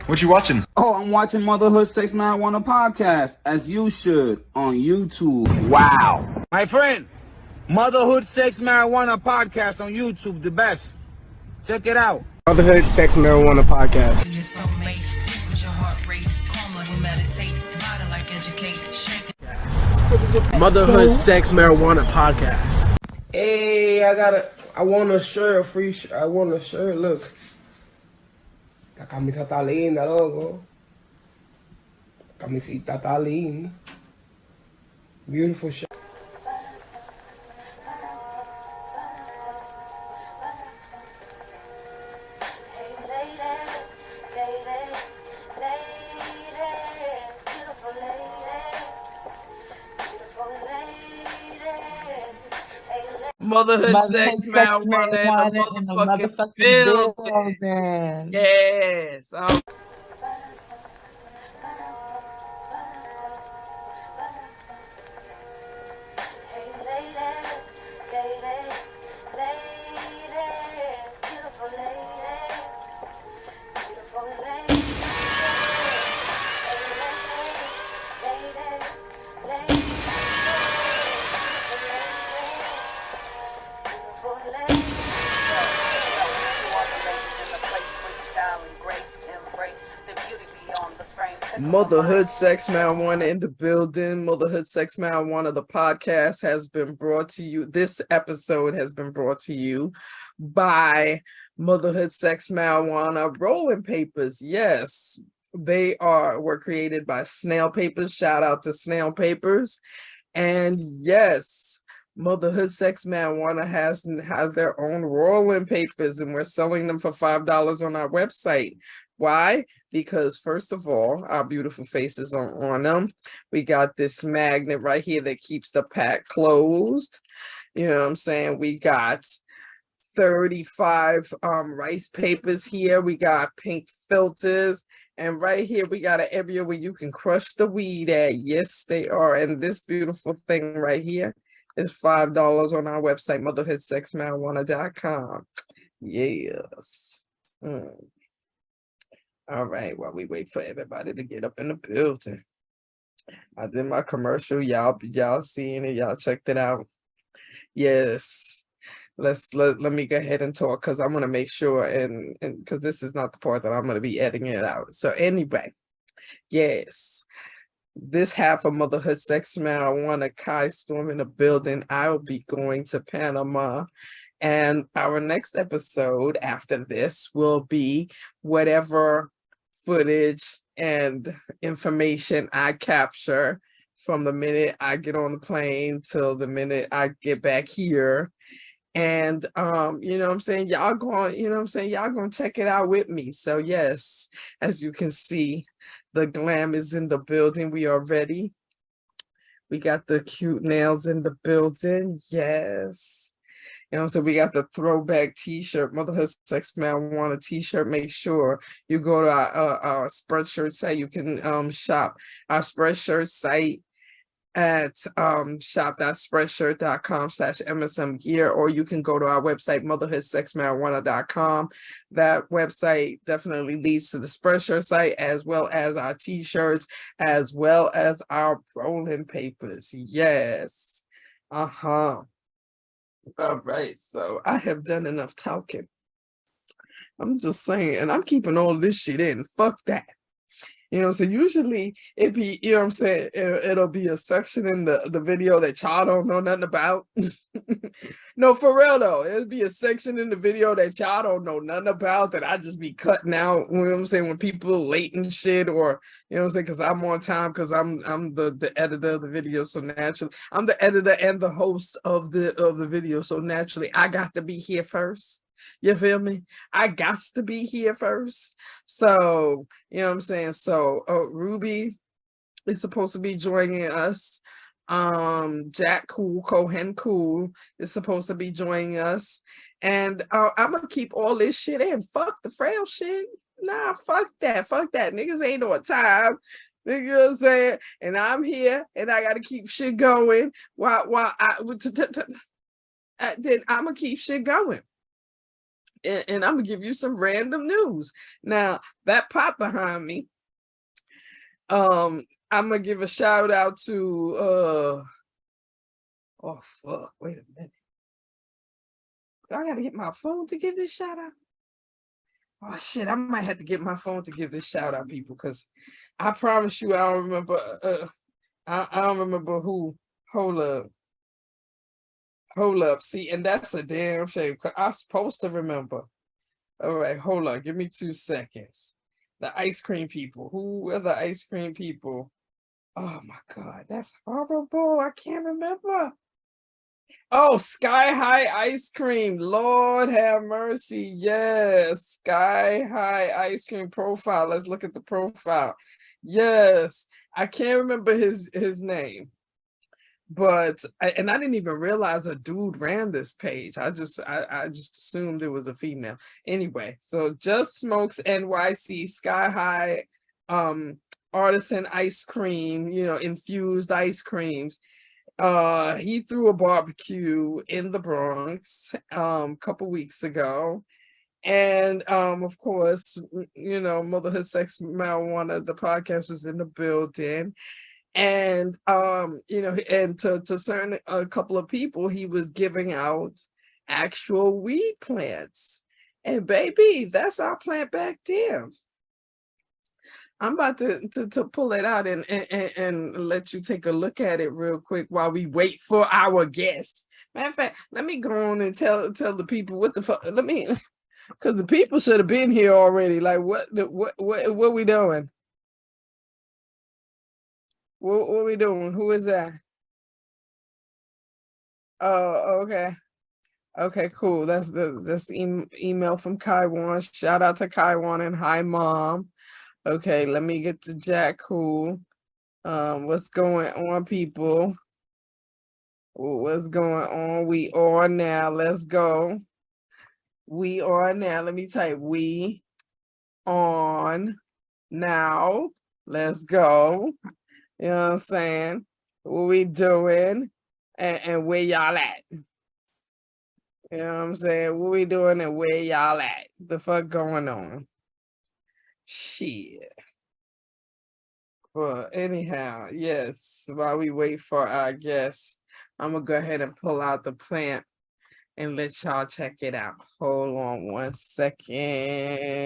What you watching? Oh, I'm watching Motherhood, Sex, Marijuana podcast, as you should, on YouTube. Wow. My friend, Motherhood, Sex, Marijuana podcast on YouTube, the best. Check it out. Motherhood, Sex, Marijuana podcast. Motherhood, Sex, Marijuana podcast. Hey, I want a shirt, I want a shirt, look. La camisa está linda, loco. La camisita está linda. Beautiful shirt. Motherhood, sex, marijuana, in the motherfucking building. Yes. Motherhood, Sex, Marijuana in the building. Motherhood, Sex, Marijuana, the podcast has been brought to you. This episode has been brought to you by Motherhood, Sex, Marijuana rolling papers. Yes, they were created by Snail Papers. Shout out to Snail Papers. And yes, Motherhood, Sex, Marijuana has their own rolling papers, and we're selling them for $5 on our website. Why? Because first of all, our beautiful faces are on them. We got this magnet right here that keeps the pack closed. You know what I'm saying? We got 35 rice papers here. We got pink filters. And right here, we got an area where you can crush the weed at. Yes, they are. And this beautiful thing right here is $5 on our website, motherhoodsexmarijuana.com. Yes. All right, while we wait for everybody to get up in the building. I did my commercial. Y'all seeing it. Y'all checked it out. Yes. Let me go ahead and talk, because I'm going to make sure, and because this is not the part that I'm going to be editing it out. So anyway, yes, this half of Motherhood, Sex, Marijuana, Kai Storm in the building. I'll be going to Panama. And our next episode after this will be whatever footage and information I capture from the minute I get on the plane till the minute I get back here. And you know what I'm saying, y'all going, y'all gonna check it out with me. So yes, as you can see, the glam is in the building. We are ready. We got the cute nails in the building. Yes. You know, so we got the throwback t-shirt, Motherhood, Sex, Marijuana t-shirt. Make sure you go to our Spreadshirt site. You can shop our Spreadshirt site at shop.spreadshirt.com/MSM gear, or you can go to our website, motherhoodsexmarijuana.com. That website definitely leads to the Spreadshirt site, as well as our t-shirts, as well as our rolling papers. Yes. All right, so I have done enough talking. I'm just saying, and I'm keeping all this shit in. Fuck that. You know, so usually it be, you know what I'm saying, it'll be a section in the video that y'all don't know nothing about. No, for real though, it'll be a section in the video that y'all don't know nothing about that I just be cutting out, you know what I'm saying, when people late and shit, or, you know what I'm saying, because I'm on time, because I'm the editor of the video, so naturally, I'm the editor and the host of the video, so naturally, I got to be here first. You feel me? I got to be here first. So, you know what I'm saying? So, Ruby is supposed to be joining us. Jack Cool, Cohen Cool is supposed to be joining us. And I'm going to keep all this shit in. Fuck the frail shit. Nah, fuck that. Fuck that. Niggas ain't no time. You know what I'm saying? And I'm here and I got to keep shit going while then I'm going to keep shit going. and I'm gonna give you some random news. Now that pop behind me, I'm gonna give a shout out to oh fuck, wait a minute. I gotta get my phone to give this shout out. Oh shit, I might have to get my phone to give this shout out, people, because I promise you I don't remember I don't remember who. Hold up. See, and that's a damn shame because I'm supposed to remember. All right, hold on, give me 2 seconds. The ice cream people. Who are the ice cream people? Oh my god, that's horrible. I can't remember. Oh, Sky High Ice Cream. Lord have mercy. Yes. Sky High Ice Cream profile. Let's look at the profile. Yes. I can't remember his name. But I didn't even realize a dude ran this page. I just assumed it was a female. Anyway, so Just Smokes NYC Sky High artisan ice cream, infused ice creams. He threw a barbecue in the Bronx a couple weeks ago. And of course, Motherhood, Sex, Marijuana, the podcast was in the building. And and to certain a couple of people, he was giving out actual weed plants. And baby, that's our plant back there. I'm about to pull it out and let you take a look at it real quick while we wait for our guests. Matter of fact, let me go on and tell the people what the fuck. Because the people should have been here already. Like what we doing? What we doing? Who is that? Oh, okay. Okay, cool. That's email from Kaiwan. Shout out to Kaiwan and hi, Mom. Okay, let me get to Jack. Cool. What's going on, people? What's going on? We on now. Let's go. We on now. Let me type we on now. Let's go. You know what I'm saying? What we doing and where y'all at? You know what I'm saying? What we doing and where y'all at? The fuck going on? Shit. Well, anyhow, yes, while we wait for our guests, I'm gonna go ahead and pull out the plant and let y'all check it out. Hold on 1 second.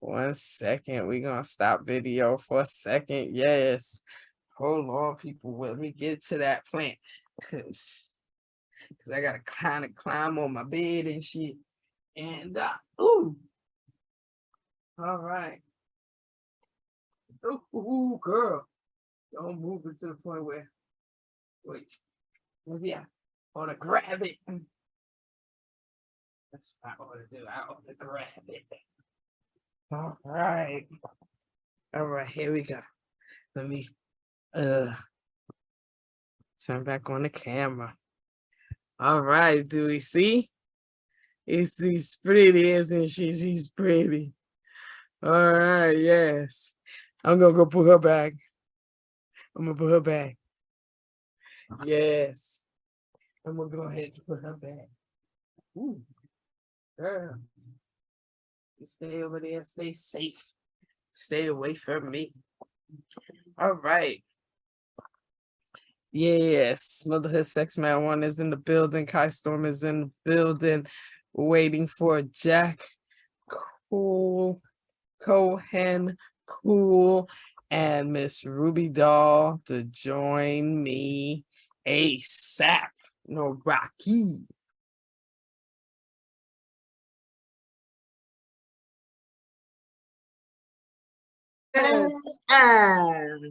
1 second. We're gonna stop video for a second. Yes. Hold on, people. Let me get to that plant. Cause I gotta kind of climb on my bed and shit. And ooh. All right. Ooh, girl. Don't move it to the point where wait. Maybe I ought to grab it. That's what I ought to do. I ought to grab it. All right, here we go. Let me turn back on the camera. All right, do we see? She's pretty, isn't she? She's pretty. All right, yes. I'm gonna go put her back. I'm gonna put her back. Yes. I'm gonna go ahead and put her back. Ooh, girl. You stay over there, stay safe. Stay away from me. All right. Yes, Motherhood, Sex, Marijuana is in the building. Kai Storm is in the building. Waiting for Jack Cool, Cohen Cool, and Miss Ruby Doll to join me ASAP. No, Rocky.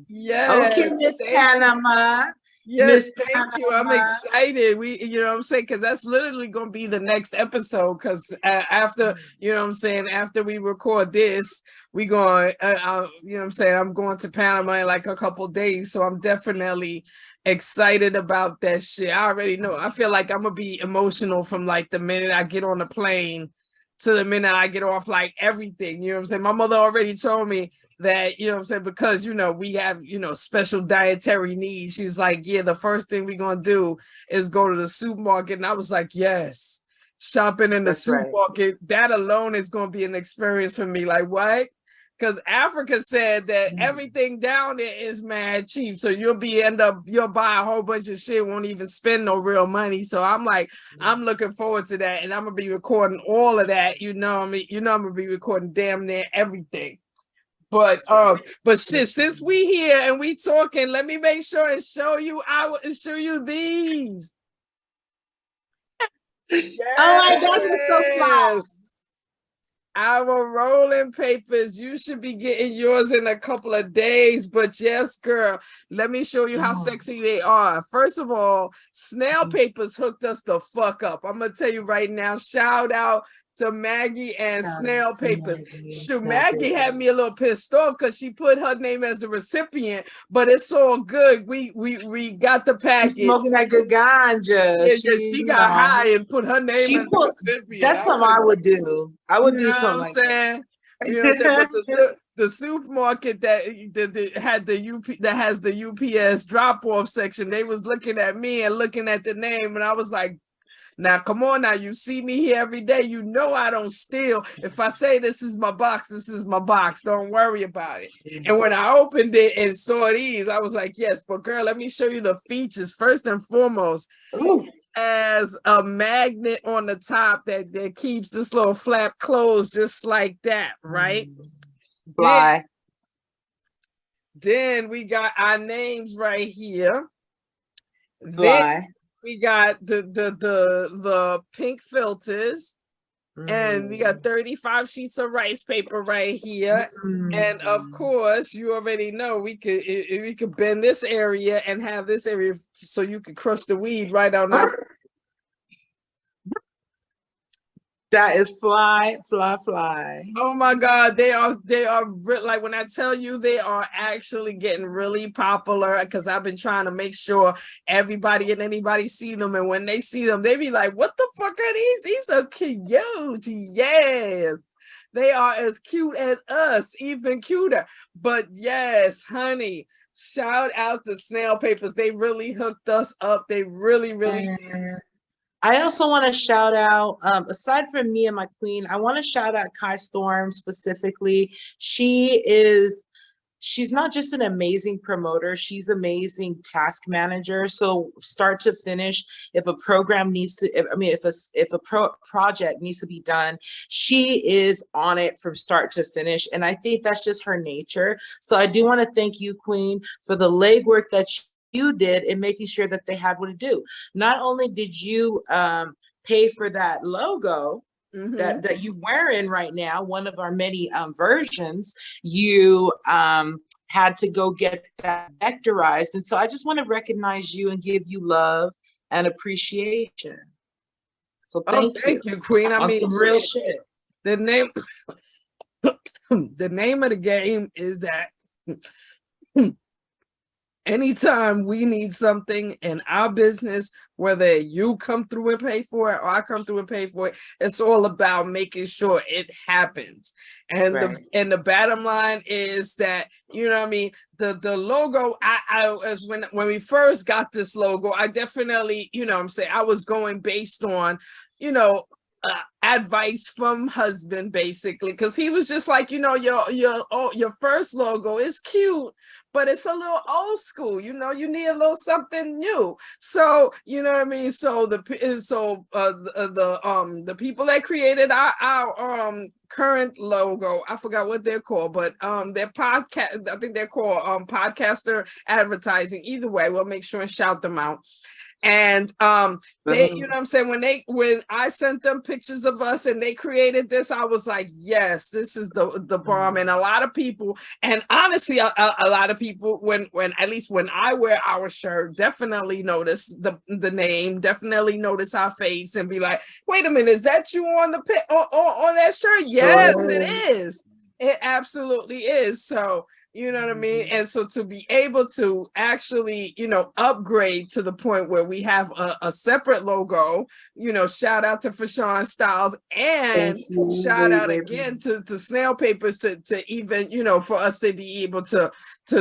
Yes. Okay, Miss Panama. Yes, thank you. I'm excited. You know what I'm saying? Because that's literally going to be the next episode. Because after, you know what I'm saying, after we record this, we going, you know what I'm saying, I'm going to Panama in like a couple days. So I'm definitely excited about that shit. I already know. I feel like I'm going to be emotional from like the minute I get on the plane to the minute I get off, like everything. You know what I'm saying? My mother already told me that, you know what I'm saying, because, you know, we have, you know, special dietary needs. She's like, yeah, the first thing we're going to do is go to the supermarket. And I was like, yes. shopping in the That's right. supermarket. That alone is going to be an experience for me. Like, what? Because Africa said that everything down there is mad cheap. So you'll buy a whole bunch of shit, won't even spend no real money. So I'm like, I'm looking forward to that. And I'm gonna be recording all of that. I'm gonna be recording damn near everything. But shit, since we here and we talking, let me make sure and show you these. Yes. Oh my gosh, it's so fly. Our rolling papers, you should be getting yours in a couple of days, but yes, girl, let me show you how sexy they are. First of all, Snail Papers hooked us the fuck up. I'm gonna tell you right now, shout out to Maggie and Snail Papers. Shoot, Maggie had me a little pissed off because she put her name as the recipient, but it's all good. We got the package. She's smoking that good ganja. Yeah, she got high and put her name as the recipient. That's something I would do. I would do something like that. You know what I'm saying? But the supermarket that had that has the UPS drop-off section, they was looking at me and looking at the name, and I was like, now, come on now, you see me here every day. You know I don't steal. If I say this is my box, this is my box. Don't worry about it. And when I opened it and saw these, I was like, yes, but girl, let me show you the features. First and foremost, as a magnet on the top that keeps this little flap closed just like that, right? Fly. Then we got our names right here. Fly. We got the pink filters, and we got 35 sheets of rice paper right here. And of course, you already know we could bend this area and have this area so you could crush the weed right on there. That is fly. Oh my God, they are like, when I tell you, they are actually getting really popular, because I've been trying to make sure everybody and anybody see them, and when they see them, they be like, what the fuck are these? These are cute. Yes, they are as cute as us, even cuter. But yes, honey, shout out to Snail Papers. They really hooked us up. They really did. I also want to shout out, aside from me and my queen, I want to shout out Kai Storm specifically. She's not just an amazing promoter, she's amazing task manager. So start to finish, if a program needs to, if a project needs to be done, she is on it from start to finish. And I think that's just her nature. So I do want to thank you, Queen, for the legwork that you did in making sure that they had what to do. Not only did you pay for that logo that you wearing right now, one of our many versions, you had to go get that vectorized. And so I just want to recognize you and give you love and appreciation. So thank you, Queen. I mean, some real shit. The name of the game is that anytime we need something in our business, whether you come through and pay for it or I come through and pay for it, it's all about making sure it happens. And the bottom line is that, you know what I mean, the logo, as when we first got this logo, I definitely, you know what I'm saying, I was going based on, you know, advice from husband, basically, because he was just like, you know, your first logo is cute, but it's a little old school, you know, you need a little something new. So, you know what I mean? So the people that created our current logo, I forgot what they're called, but their podcast, I think they're called Podcaster Advertising. Either way, we'll make sure and shout them out. And they, you know what I'm saying, when I sent them pictures of us and they created this, I was like, yes, this is the bomb. And a lot of people, and honestly, a lot of people, when at least when I wear our shirt, definitely notice the name, definitely notice our face and be like, wait a minute, is that you on the on that shirt? Yes, it is. It absolutely is. So You know what I mean? And so to be able to actually, upgrade to the point where we have a separate logo, shout out to Fashawn Styles, and shout out again to Snail Papers to even, for us to be able to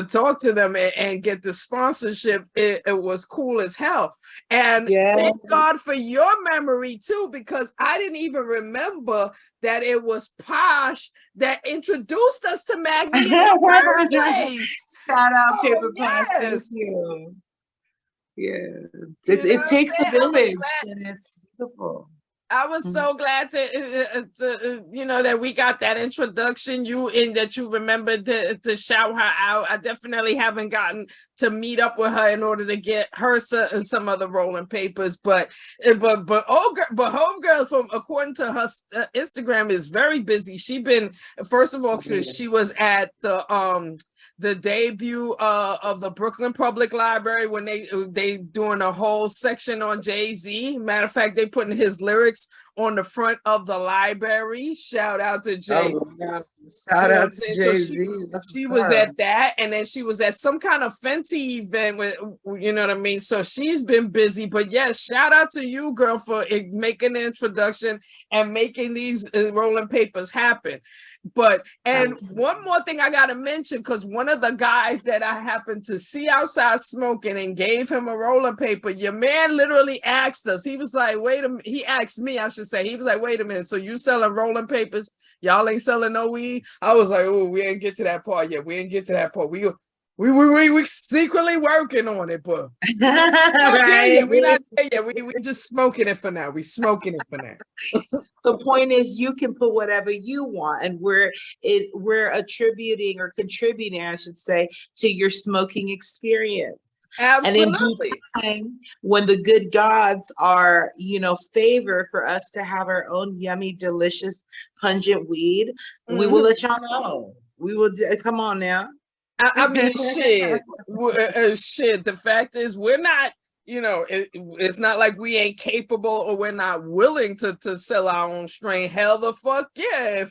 talk to them and get the sponsorship. It was cool as hell. And thank God for your memory too, because I didn't even remember that it was Posh that introduced us to Maggie in the first place. Shout out Paper Posh. Thank you. Yeah. It takes a village, and it's beautiful. I was so glad to that we got that introduction, that you remembered to shout her out. I definitely haven't gotten to meet up with her in order to get her some other rolling papers, but homegirl, from according to her Instagram, is very busy. She been, first of all, she was at the debut of the Brooklyn Public Library when they doing a whole section on Jay-Z. Matter of fact, they putting his lyrics on the front of the library. Shout out to Jay. Shout out to Jay-Z. So she was at that, and then she was at some kind of Fenty event with, you know what I mean? So she's been busy, but yes, shout out to you, girl, for making the introduction and making these rolling papers happen. But, and one more thing I got to mention, because one of the guys that I happened to see outside smoking and gave him a rolling paper, your man literally asked us, he was like, wait a minute, he asked me, I should say, he was like, wait a minute, so you selling rolling papers? Y'all ain't selling no weed? I was like, oh, we ain't get to that part yet. We ain't get to that part. We secretly working on it, but we're not there yet. We just smoking it for now. We smoking it for now. The point is, you can put whatever you want, and we're attributing or contributing, I should say, to your smoking experience. Absolutely. And in due time, when the good gods are, favor for us to have our own yummy, delicious, pungent weed, we will let y'all know. We will. Come on now. I mean, shit. The fact is, we're not, it's not like we ain't capable or we're not willing to sell our own strain. Hell the fuck yeah.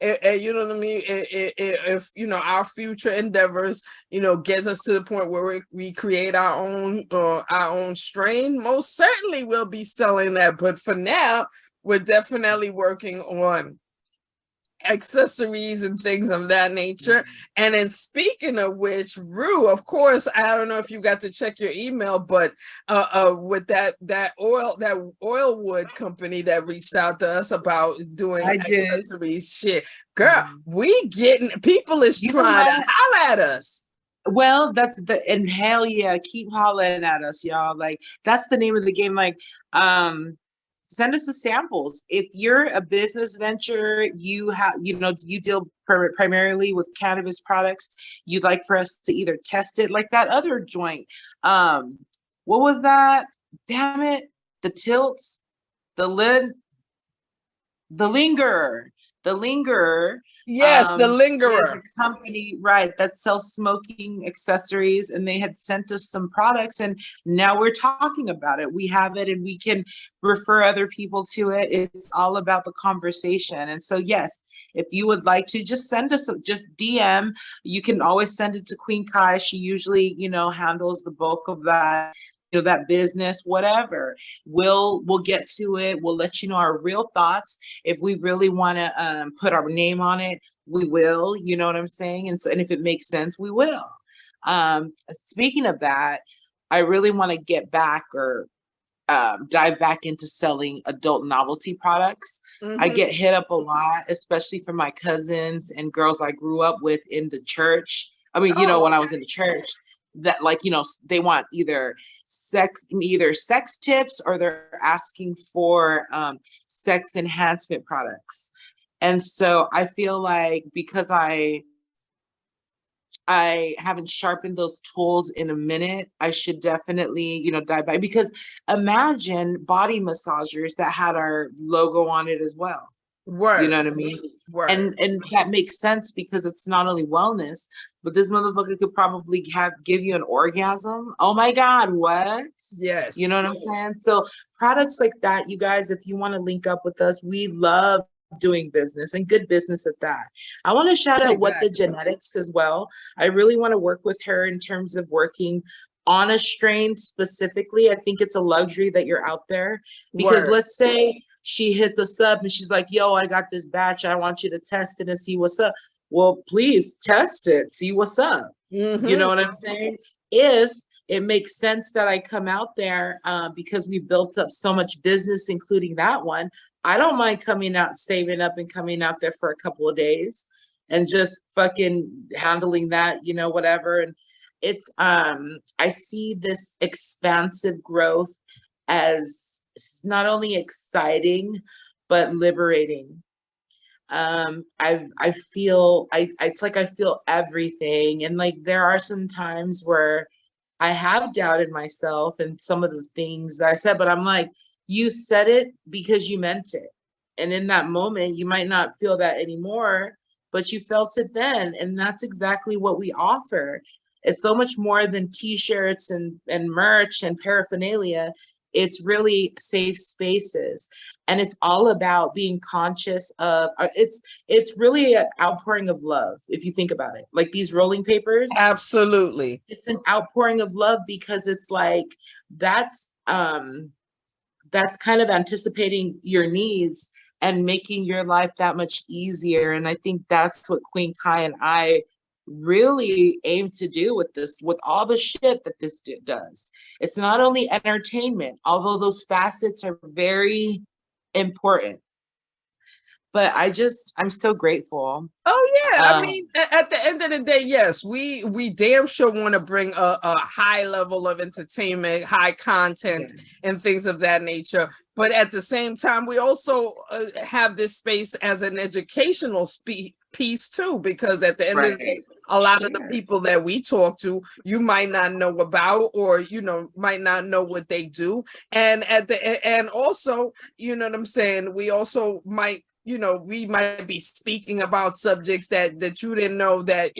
If you know what I mean? If our future endeavors, get us to the point where we create our own strain, most certainly we'll be selling that. But for now, we're definitely working on accessories and things of that nature. And then speaking of which, Rue, of course, I don't know if you got to check your email, but with that oil wood company that reached out to us about doing accessories, shit, girl, we getting people is trying to holler at us. Well, and hell yeah, keep hollering at us, y'all. Like, that's the name of the game. Like, send us the samples. If you're a business venture, you deal primarily with cannabis products, you'd like for us to either test it like that other joint. What was that? Damn it. The tilts, the lid, the linger. Yes, the Lingerer. Is a company, right, that sells smoking accessories, and they had sent us some products, and now we're talking about it. We have it, and we can refer other people to it. It's all about the conversation. And so, yes, if you would like to, just send us, just DM. You can always send it to Queen Kai. She usually, handles the bulk of that. That business, whatever, we'll get to it. We'll let you know our real thoughts. If we really want to put our name on it, we will. You know what I'm saying? And so, and if it makes sense, we will. Speaking of that, I really want to get back or dive back into selling adult novelty products. I get hit up a lot, especially from my cousins and girls I grew up with in the church. I mean, when I was in the church, that they want either sex tips, or they're asking for sex enhancement products. And so I feel like, because I haven't sharpened those tools in a minute, I should definitely dive back, because imagine body massagers that had our logo on it as well. Word. You know what I mean? Word. And that makes sense, because it's not only wellness, but this motherfucker could probably give you an orgasm. Oh my God, what? Yes. You know what I'm saying? So products like that, you guys, if you want to link up with us, we love doing business, and good business at that. I want to shout out What the Genetics as well. I really want to work with her in terms of working on a strain specifically. I think it's a luxury that you're out there, because let's say she hits us up and she's like, yo, I got this batch, I want you to test it and see what's up. Well, please test it, see what's up. You know what I'm saying? If it makes sense that I come out there, because we built up so much business, including that one, I don't mind coming out, saving up and coming out there for a couple of days and just fucking handling that, whatever. And it's, I see this expansive growth as not only exciting, but liberating. I feel, it's like I feel everything. And like, there are some times where I have doubted myself and some of the things that I said, but I'm like, you said it because you meant it. And in that moment, you might not feel that anymore, but you felt it then. And that's exactly what we offer. It's so much more than t-shirts and merch and paraphernalia. It's really safe spaces. And it's all about being conscious of, it's really an outpouring of love, if you think about it. Like these rolling papers. Absolutely. It's an outpouring of love, because it's like, that's kind of anticipating your needs and making your life that much easier. And I think that's what Queen Kai and I really aim to do with this, with all the shit that this does. It's not only entertainment, although those facets are very important, but I'm so grateful. Oh yeah, I mean, at the end of the day, yes, we damn sure want to bring a high level of entertainment, high content, and things of that nature. But at the same time, we also have this space as an educational piece too, because at the end of the day, a lot of the people that we talk to, you might not know about, or might not know what they do, and also, you know what I'm saying, we also might, we might be speaking about subjects that you didn't know that,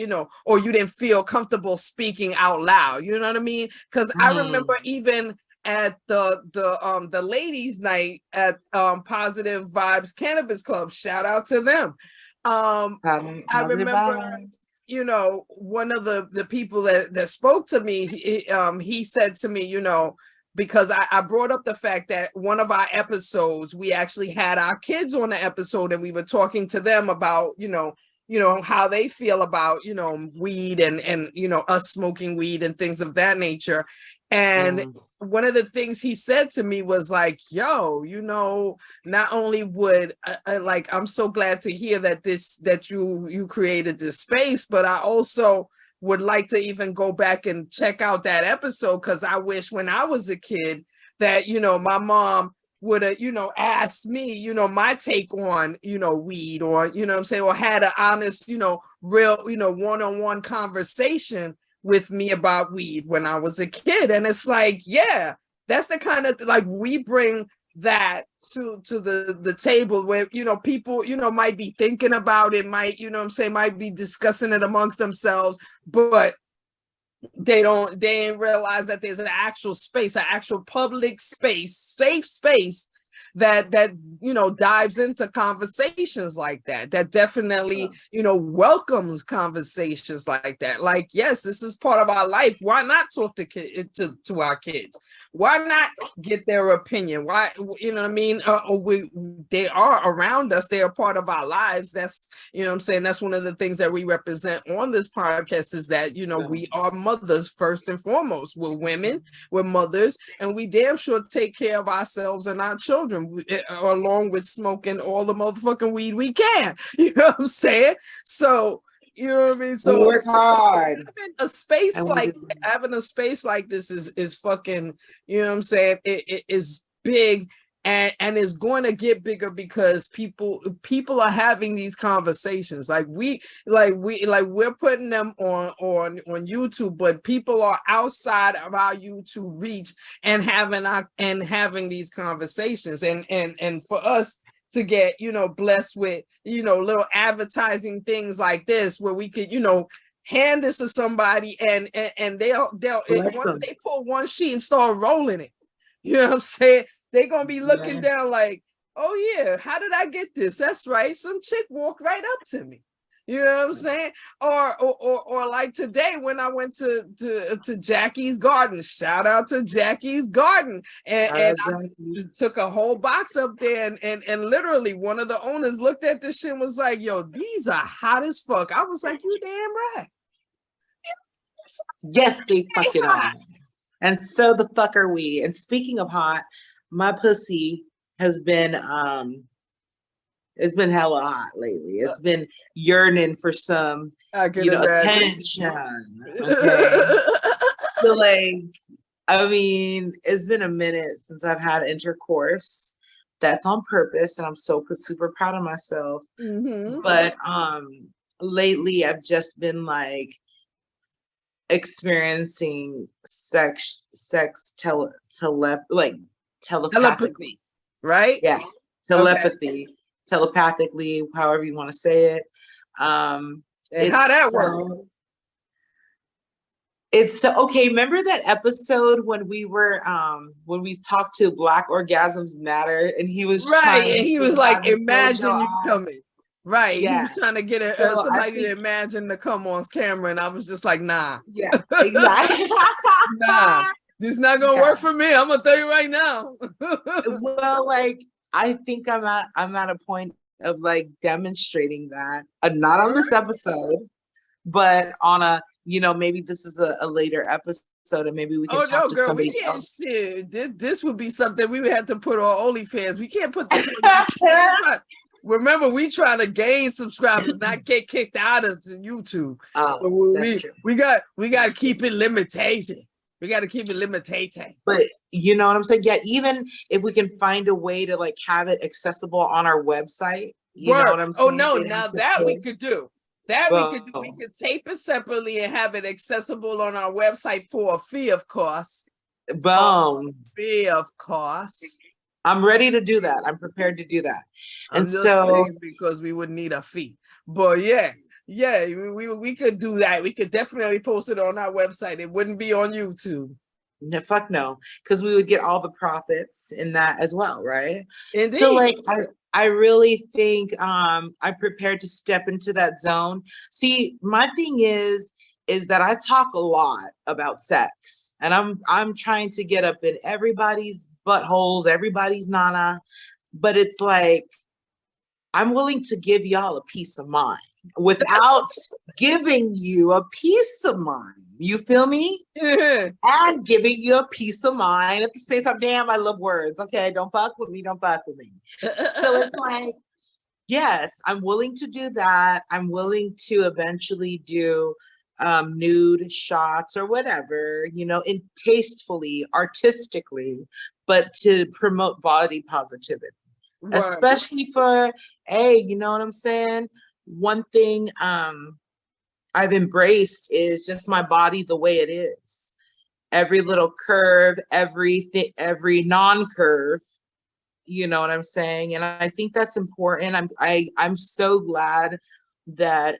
or you didn't feel comfortable speaking out loud. You know what I mean? Because I remember even at the ladies' night at Positive Vibes Cannabis Club, shout out to them. I remember, one of the people that spoke to me, he said to me, because I brought up the fact that one of our episodes, we actually had our kids on the episode, and we were talking to them about, how they feel about, weed and us smoking weed and things of that nature. And one of the things he said to me was like, yo, not only would I'm so glad to hear that you created this space, but I also would like to even go back and check out that episode, because I wish when I was a kid that, my mom would have, asked me, my take on, weed, or, I'm saying, or had an honest, real, one-on-one conversation with me about weed when I was a kid. And it's like, yeah, that's the kind of, like, we bring that to the table where, people, might be thinking about it, might, might be discussing it amongst themselves, but they ain't realize that there's an actual space, an actual public space, safe space that dives into conversations like that definitely welcomes conversations like that. Like, yes, this is part of our life. Why not talk to our kids? Why not get their opinion? Why, what I mean? They are around us. They are part of our lives. That's, I'm saying, that's one of the things that we represent on this podcast, is that, we are mothers first and foremost. We're women, we're mothers, and we damn sure take care of ourselves and our children, along with smoking all the motherfucking weed we can. You know what I'm saying? So, you know what I mean? So work hard. Having a space like this is fucking, you know what I'm saying? It is big, and it's going to get bigger, because people are having these conversations. We're putting them on YouTube, but people are outside of our YouTube reach and having these conversations, and for us to get, blessed with, little advertising things like this, where we could, hand this to somebody and they'll once they pull one sheet and start rolling it, you know what I'm saying, they're gonna be looking down like, oh yeah, how did I get this? That's right. Some chick walked right up to me. You know what I'm saying? Or like today when I went to Jackie's Garden. Shout out to Jackie's Garden. And I took a whole box up there and literally one of the owners looked at this shit and was like, yo, these are hot as fuck. I was like, you damn right. Yes, they fucking are. And so the fuck are we. And speaking of hot, my pussy has been it's been hella hot lately. It's been yearning for some, attention. Okay. So like, I mean, it's been a minute since I've had intercourse. That's on purpose, and I'm so super proud of myself. Mm-hmm. But lately I've just been like experiencing sex telepathically, right? Yeah, telepathy, telepathically, however you want to say it. And how that works? It's so okay. Remember that episode when we talked to Black Orgasms Matter, and he was right, and he was like, "Imagine you coming." Right, yeah. He was trying to get somebody to imagine to come on camera, and I was just like, "Nah." Yeah, exactly. Nah, this is not gonna work for me. I'm gonna tell you right now. Well, like I think I'm at a point of like demonstrating that, not on this episode, but on a, maybe this is a later episode, and maybe we can talk to somebody else. Shit. This would be something we would have to put on OnlyFans. We can't put this on. Remember, we trying to gain subscribers, not get kicked out of YouTube. Oh, so that's true. We got to keep it limited. We got to keep it limited. But you know what I'm saying? Yeah, even if we can find a way to like have it accessible on our website, you know what I'm saying? Oh no, now that we could do. That we could tape it separately and have it accessible on our website for a fee, of course. Boom. Fee, of course. I'm ready to do that. I'm prepared to do that. And so because we would need a fee. But yeah, we could do that. We could definitely post it on our website. It wouldn't be on YouTube. No, fuck no, because we would get all the profits in that as well, right? Indeed. So like I really think I'm prepared to step into that zone. See, my thing is that I talk a lot about sex, and I'm trying to get up in everybody's buttholes, everybody's nana, but it's like I'm willing to give y'all a peace of mind without giving you a peace of mind. You feel me? Yeah. And giving you a peace of mind at the same time. Damn, I love words. Okay, don't fuck with me. Don't fuck with me. So it's like, yes, I'm willing to do that. I'm willing to eventually do nude shots or whatever, in tastefully, artistically, but to promote body positivity. Right. Especially for, hey, you know what I'm saying? One thing I've embraced is just my body the way it is. Every little curve, every non-curve, you know what I'm saying? And I think that's important. I'm so glad that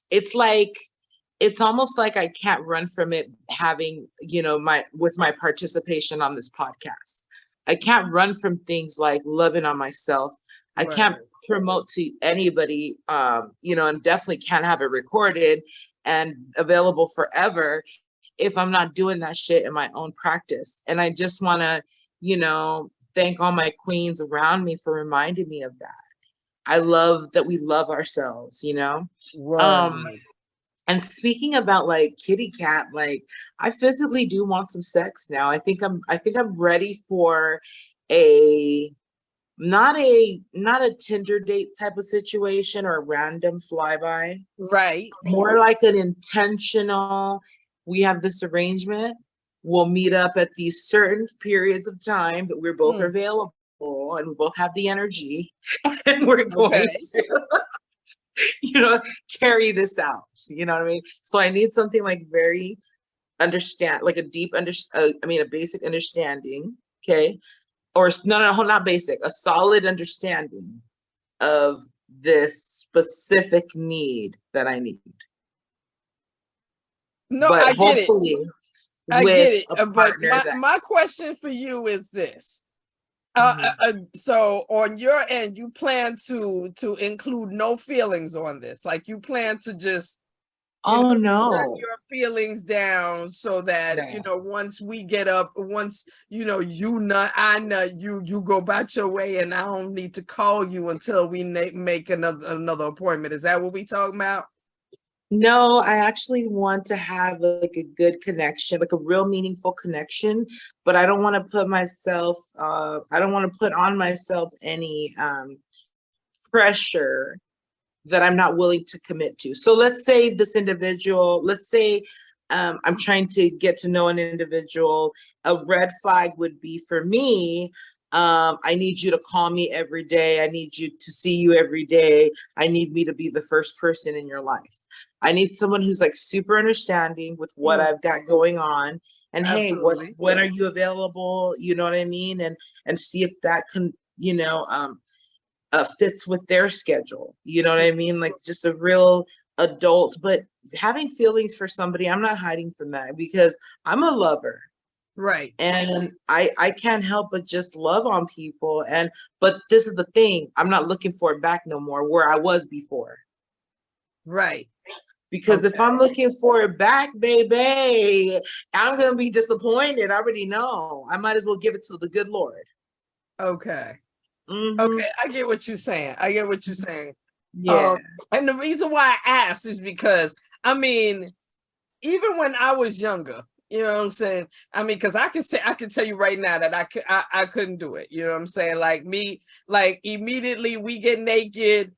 it's almost like I can't run from it having, with my participation on this podcast. I can't run from things like loving on myself. I can't promote to anybody, and definitely can't have it recorded and available forever if I'm not doing that shit in my own practice. And I just want to, thank all my queens around me for reminding me of that. I love that we love ourselves, Right. And speaking about like kitty cat, like I physically do want some sex now. I think I'm ready for not a Tinder date type of situation or a random flyby. Right. More like an intentional, we have this arrangement. We'll meet up at these certain periods of time that we're both available and we both have the energy, and we're going to carry this out. You know what I mean? So I need something like very like a deep a basic understanding. Okay. Or no, not basic, a solid understanding of this specific need that I need. No, but I get it. I get it. But my question for you is this. So on your end, you plan to include no feelings on this. Like you plan to just Oh shut no. your feelings down so that No. once we get up, once you nut, I nut, you go about your way, and I don't need to call you until we make another appointment. Is that what we talking about? No, I actually want to have like a good connection, like a real meaningful connection, but I don't want to put myself, I don't want to put on myself any pressure that I'm not willing to commit to. So let's say this individual, let's say I'm trying to get to know an individual. A red flag would be for me, I need you to call me every day. I need you to see you every day. I need me to be the first person in your life. I need someone who's like super understanding with what I've got going on. And hey, Absolutely. when are you available? You know what I mean? And see if that can, fits with their schedule. You know what I mean? Like just a real adult, but having feelings for somebody, I'm not hiding from that because I'm a lover. Right. And I can't help but just love on people. But this is the thing, I'm not looking for it back no more where I was before. Right. Because if I'm looking for it back, baby, I'm gonna be disappointed. I already know. I might as well give it to the good Lord. Okay. Mhm. Okay, I get what you're saying. I get what you're saying. Yeah. And the reason why I asked is because, I mean, even when I was younger, you know what I'm saying? I mean, because I can tell you right now that I couldn't do it. You know what I'm saying? Like me, like immediately we get naked,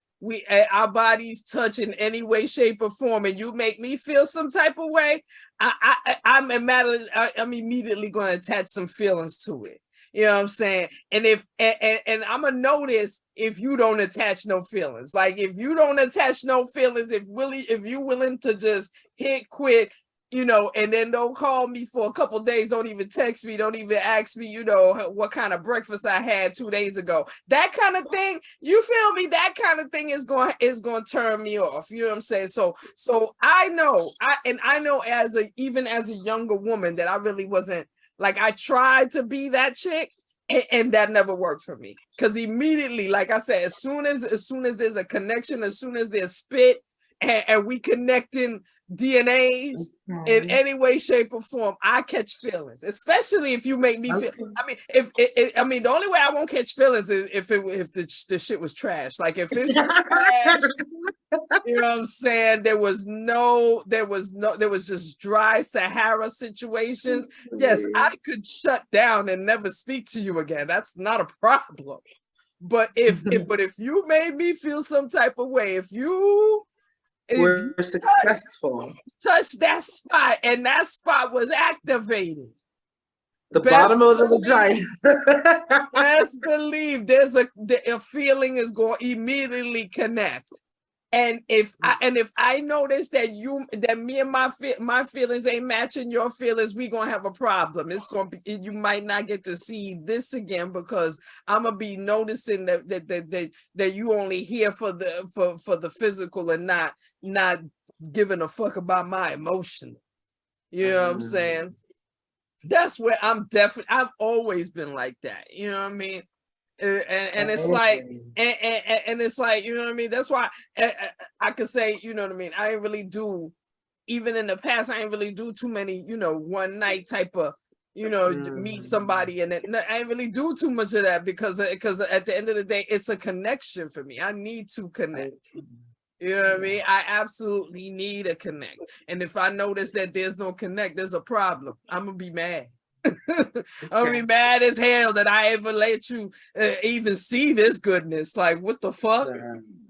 our bodies touch in any way, shape, or form, and you make me feel some type of way. I'm immediately going to attach some feelings to it. You know what I'm saying? And and I'm gonna notice if you don't attach no feelings. Like if you don't attach no feelings, if you willing to just hit quit, and then don't call me for a couple days, don't even text me, don't even ask me, what kind of breakfast I had 2 days ago. That kind of thing, you feel me? That kind of thing is going to turn me off. You know what I'm saying? So I know, even as a younger woman, that I really wasn't. Like I tried to be that chick, and that never worked for me. Because immediately, like I said, as soon as there's a connection, as soon as there's spit and we connecting DNAs in any way, shape, or form, I catch feelings. Especially if you make me feel. I mean, the only way I won't catch feelings is if the shit was trash. Like if it's trash. You know what I'm saying? There was just dry Sahara situations. Yes, I could shut down and never speak to you again. That's not a problem. But if you made me feel some type of way, if you successful, touch that spot and that spot was activated, the bottom of the vagina, best believe there's a feeling is going to immediately connect. And if I notice that me and my feelings ain't matching your feelings, we gonna have a problem. It's gonna be, you might not get to see this again because I'm gonna be noticing that you only here for the physical and not giving a fuck about my emotion. You know what I'm saying? That's where I'm definitely. I've always been like that. You know what I mean? And it's like, and it's like, you know what I mean? That's why I could say, you know what I mean? I ain't really do, even in the past, I ain't really do too many, one night type of, meet somebody, and I ain't really do too much of that because at the end of the day, it's a connection for me. I need to connect. You know what I mean? I absolutely need a connect. And if I notice that there's no connect, there's a problem. I'm gonna be mad. I'll be mad as hell that I ever let you even see this goodness. Like, what the fuck?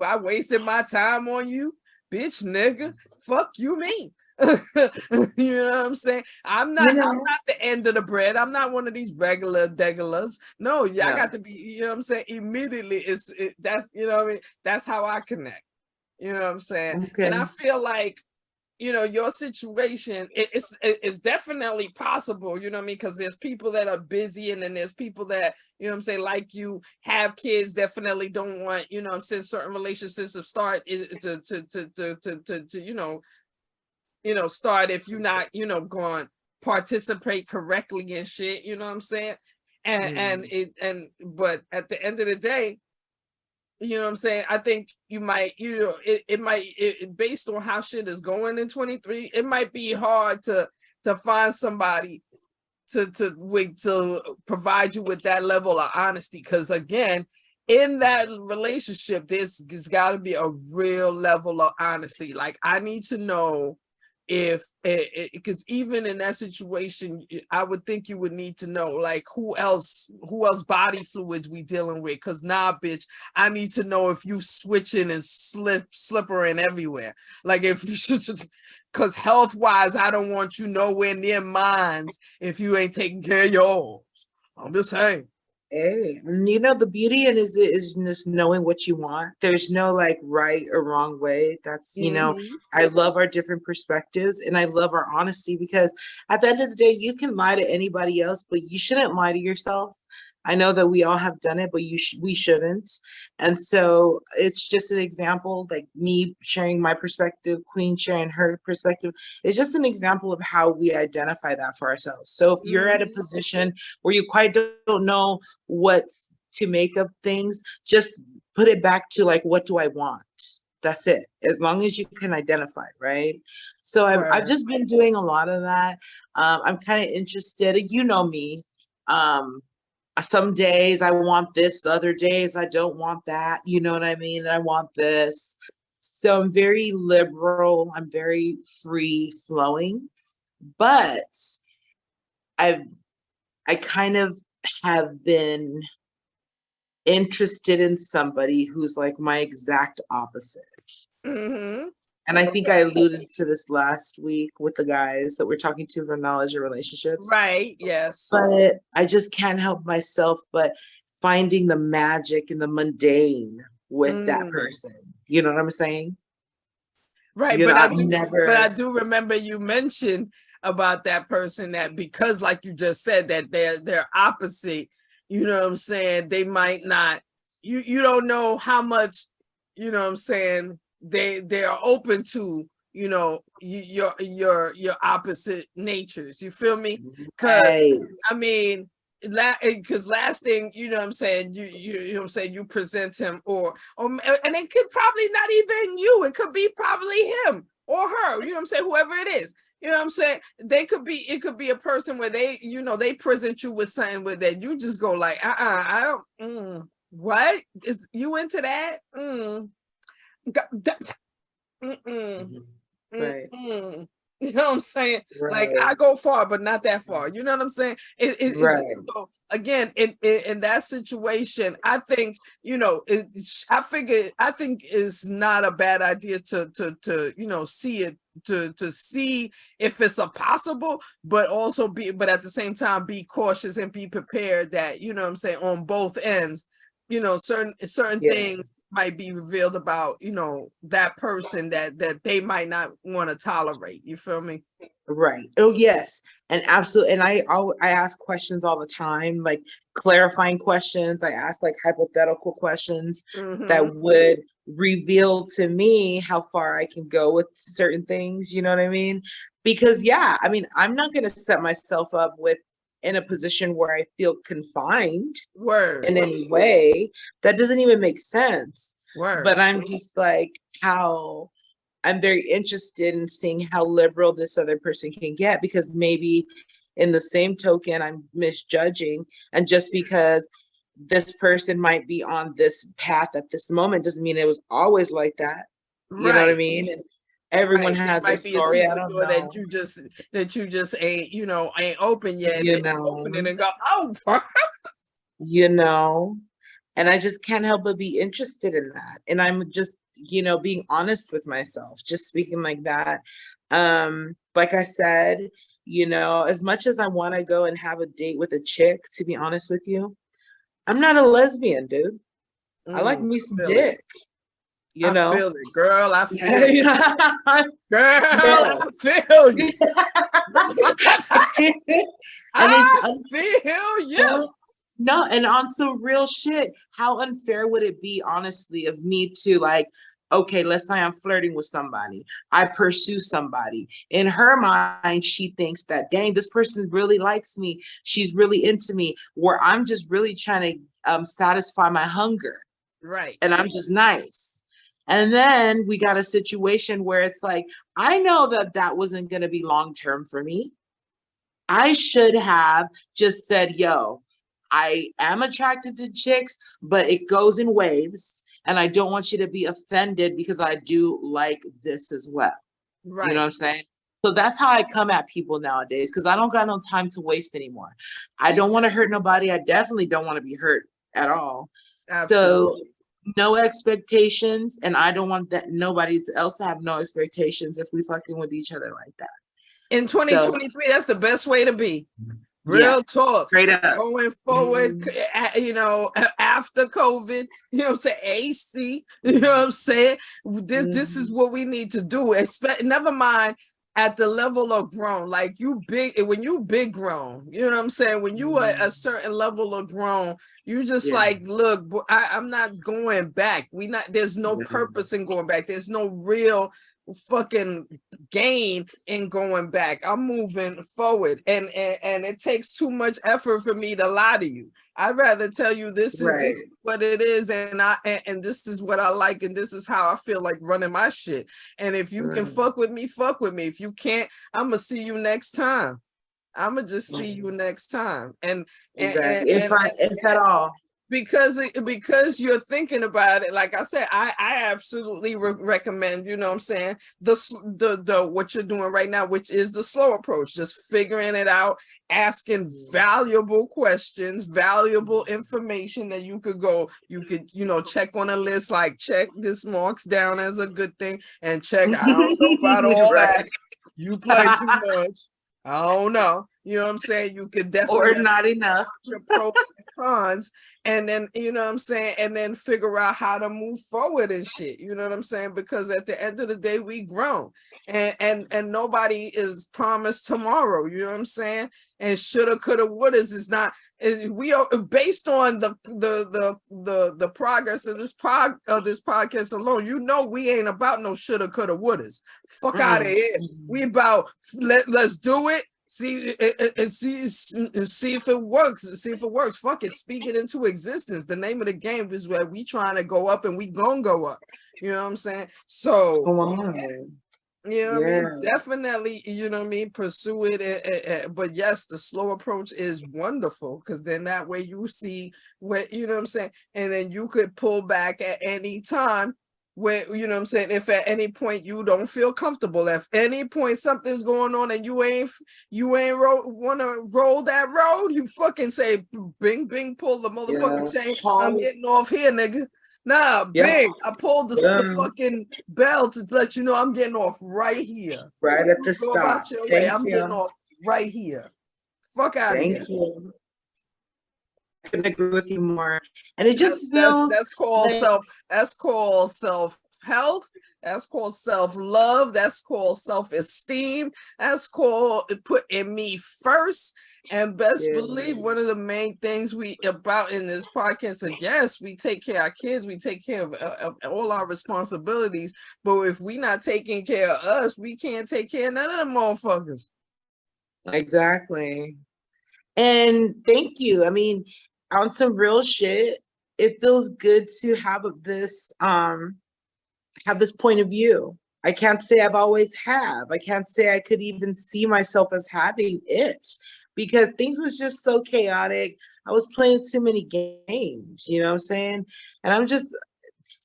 I wasted my time on you, bitch, nigga. Fuck you, me. You know what I'm saying? I'm not the end of the bread. I'm not one of these regular degulars. No, I got to be. You know what I'm saying? Immediately, that's you know what I mean. That's how I connect. You know what I'm saying? Okay. And I feel like, your situation, it's definitely possible, you know what I mean? Because there's people that are busy, and then there's people that, you know what I'm saying, like you, have kids, definitely don't want, you know what I'm saying, certain relationships to start start if you're not, going to participate correctly and shit, you know what I'm saying? But at the end of the day, you know what I'm saying? I think you might, based on how shit is going in 23, it might be hard to find somebody to provide you with that level of honesty. Because again, in that relationship, there's got to be a real level of honesty. Like, I need to know if because even in that situation, I would think you would need to know, like, who else body fluids we dealing with. Because nah, bitch, I need to know if you switching and slippering everywhere. Like, if you should, because health wise, I don't want you nowhere near mines if you ain't taking care of yours. I'm just saying. Hey, and the beauty in is just knowing what you want. There's no like right or wrong way. That's, I love our different perspectives, and I love our honesty, because at the end of the day, you can lie to anybody else, but you shouldn't lie to yourself. I know that we all have done it, but we shouldn't. And so it's just an example, like me sharing my perspective, Queen sharing her perspective. It's just an example of how we identify that for ourselves. So if you're at a position where you quite don't know what to make of things, just put it back to like, what do I want? That's it. As long as you can identify, right? So I've just been doing a lot of that. I'm kind of interested. You know me. Some days I want this, other days I don't want that. You know what I mean? I want this. So I'm very liberal. I'm very free flowing, but I kind of have been interested in somebody who's like my exact opposite. Mm-hmm. And I think I alluded to this last week with the guys that we're talking to for knowledge of relationships. Right, yes. But I just can't help myself but finding the magic in the mundane with that person. You know what I'm saying? Right, but I do remember you mentioned about that person, that because like you just said, that they're opposite, you know what I'm saying? They might not, you don't know how much, you know what I'm saying, they are open to, your opposite natures. You feel me? Because I mean, because last thing, you know what I'm saying, you know what I'm saying, you present him or and it could probably not even you, it could be probably him or her, you know what I'm saying, whoever it is. You know what I'm saying? It could be a person where they, they present you with something with that you just go like, I don't, what? Is you into that? Right. You know what I'm saying? Right. Like, I go far, but not that far. You know what I'm saying? Right. So again, in that situation, I think, I think it's not a bad idea to see it, to see if it's a possible, but also but at the same time, be cautious and be prepared that, you know what I'm saying, on both ends, certain things might be revealed about, that person that they might not want to tolerate. You feel me? Right. Oh, yes. And absolutely. And I ask questions all the time, like clarifying questions. I ask like hypothetical questions that would reveal to me how far I can go with certain things. You know what I mean? Because I mean, I'm not going to set myself up in a position where I feel confined in any way. That doesn't even make sense. But I'm just like, I'm very interested in seeing how liberal this other person can get, because maybe in the same token, I'm misjudging. And just because this person might be on this path at this moment doesn't mean it was always like that. You know what I mean? And everyone has a story. I don't know. That you just ain't, ain't open yet. You open it and go, oh, and I just can't help but be interested in that. And I'm just, being honest with myself, just speaking like that. Like I said, as much as I want to go and have a date with a chick, to be honest with you, I'm not a lesbian, dude. I like me some dick. I feel it, girl. I feel it. Girl, I feel you. I feel you. No, and on some real shit, how unfair would it be, honestly, of me to like, okay, let's say I'm flirting with somebody, I pursue somebody. In her mind, she thinks that, dang, this person really likes me. She's really into me, where I'm just really trying to satisfy my hunger. Right. And I'm just nice. And then we got a situation where it's like, I know that that wasn't going to be long term for me. I should have just said, yo, I am attracted to chicks, but it goes in waves. And I don't want you to be offended because I do like this as well. Right. You know what I'm saying? So that's how I come at people nowadays, because I don't got no time to waste anymore. I don't want to hurt nobody. I definitely don't want to be hurt at all. Absolutely. So no expectations. And I don't want that nobody else to have no expectations if we fucking with each other like that. In 2023, that's the best way to be. Real Yeah, talk. straight up. Going forward, you know, after COVID, you know what I'm saying? AC, you know what I'm saying? This is what we need to do. Never mind at the level of grown, like when you big grown, you know what I'm saying? When you are a certain level of grown, you just like, look, I'm not going back. There's no purpose in going back. There's no real fucking gain in going back. I'm moving forward, and it takes too much effort for me to lie to you. I'd rather tell you this is what it is, and this is what I like, and this is how I feel like running my shit. And if you can fuck with me, fuck with me. If you can't, I'm gonna see you next time. I'm gonna just see you next time. And if at all. Because you're thinking about it, like I said, I absolutely recommend, you know what I'm saying, the what you're doing right now, which is the slow approach, just figuring it out, asking valuable questions, valuable information that you could, you know, check on a list, like check this marks down as a good thing, and check, I don't know about all that. You play too much. I don't know. You know what I'm saying? You could definitely, or not enough. Your pros and cons, and then, you know what I'm saying, and then figure out how to move forward and shit. You know what I'm saying? Because at the end of the day, we grown, and nobody is promised tomorrow. You know what I'm saying? And shoulda, coulda, wouldas is not. We are based on the progress of this podcast alone. You know, we ain't about no shoulda, coulda, wouldas. Fuck out of here. We about let's do it. See if it works. See if it works. Fuck it. Speak it into existence. The name of the game is where we trying to go up, and we gonna go up. You know what I'm saying? So, you know what I mean? Definitely, you know what I mean? Pursue it. But yes, the slow approach is wonderful, because then that way you see what, you know what I'm saying? And then you could pull back at any time. Where, you know what I'm saying, if at any point you don't feel comfortable, if any point something's going on and you ain't want to roll that road, you fucking say, bing, bing, pull the motherfucking chain. I'm getting off here, nigga. Nah, bing, I pulled the fucking bell to let you know I'm getting off right here. Right at the stop. I'm getting off right here. Fuck out of here. Thank you. I couldn't agree with you more. And it just feels that's called self-health. That's called self-love. That's called self-esteem. That's called putting me first. And best believe one of the main things we about in this podcast is, yes, we take care of our kids, we take care of all our responsibilities. But if we not taking care of us, we can't take care of none of them motherfuckers. Exactly. And thank you. I mean, on some real shit, it feels good to have this point of view. I can't say I've always have. I can't say I could even see myself as having it, because things was just so chaotic. I was playing too many games, you know what I'm saying? And I'm just,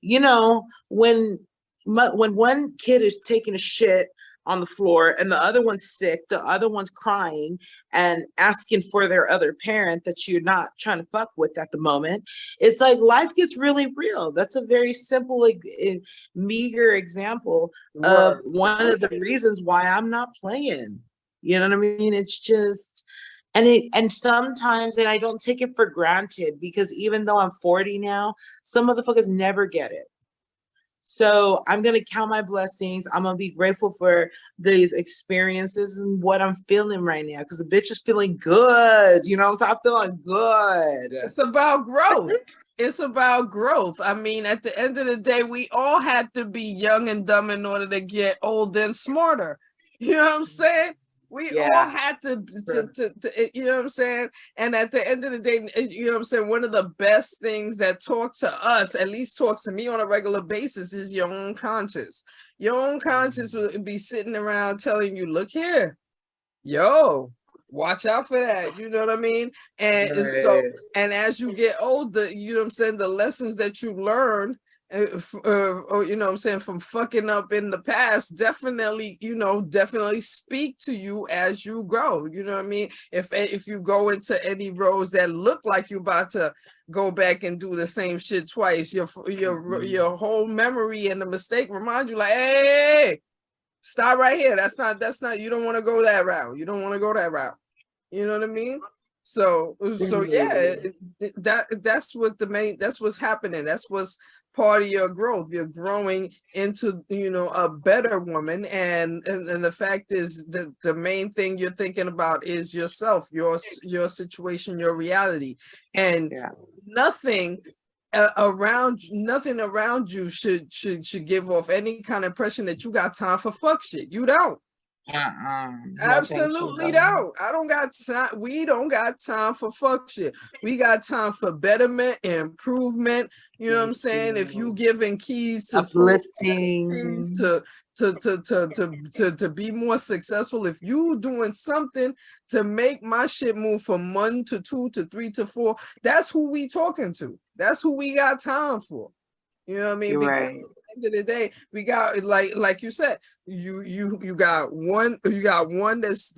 you know, when one kid is taking a shit on the floor and the other one's sick, the other one's crying and asking for their other parent that you're not trying to fuck with at the moment, it's like life gets really real. That's a very simple, meager example of one of the reasons why I'm not playing. You know what I mean? It's just, and sometimes, and I don't take it for granted, because even though I'm 40 now, some motherfuckers never get it. So I'm going to count my blessings. I'm going to be grateful for these experiences and what I'm feeling right now, because the bitch is feeling good. You know what I'm saying? I'm feeling good. It's about growth. it's about growth. I mean, at the end of the day, we all had to be young and dumb in order to get older and smarter. You know what I'm saying? We all had to, you know what I'm saying? And at the end of the day, you know what I'm saying? One of the best things that talk to us, at least talks to me on a regular basis, is your own conscience. Your own conscience will be sitting around telling you, look here, yo, watch out for that. You know what I mean? And so, and as you get older, you know what I'm saying? The lessons that you learn, or you know what I'm saying, from fucking up in the past, definitely, you know, definitely speak to you as you grow. You know what I mean? If you go into any roads that look like you about to go back and do the same shit twice, your whole memory and the mistake remind you, like, hey, stop right here. That's not, you don't want to go that route. You don't want to go that route. You know what I mean? So yeah, that's what's happening. That's what's part of your growth. You're growing into, you know, a better woman. And the fact is that the main thing you're thinking about is yourself, your situation, your reality. And nothing around you should give off any kind of impression that you got time for fuck shit. You don't. Absolutely don't. I don't got time. We don't got time for fuck shit. We got time for betterment, improvement. You know what I'm saying? If you giving keys to uplifting, to be more successful, if you doing something to make my shit move from 1 to 2 to 3 to 4, that's who we talking to. That's who we got time for. You know what I mean? Because at the end of the day, we got, like you said, you got one that's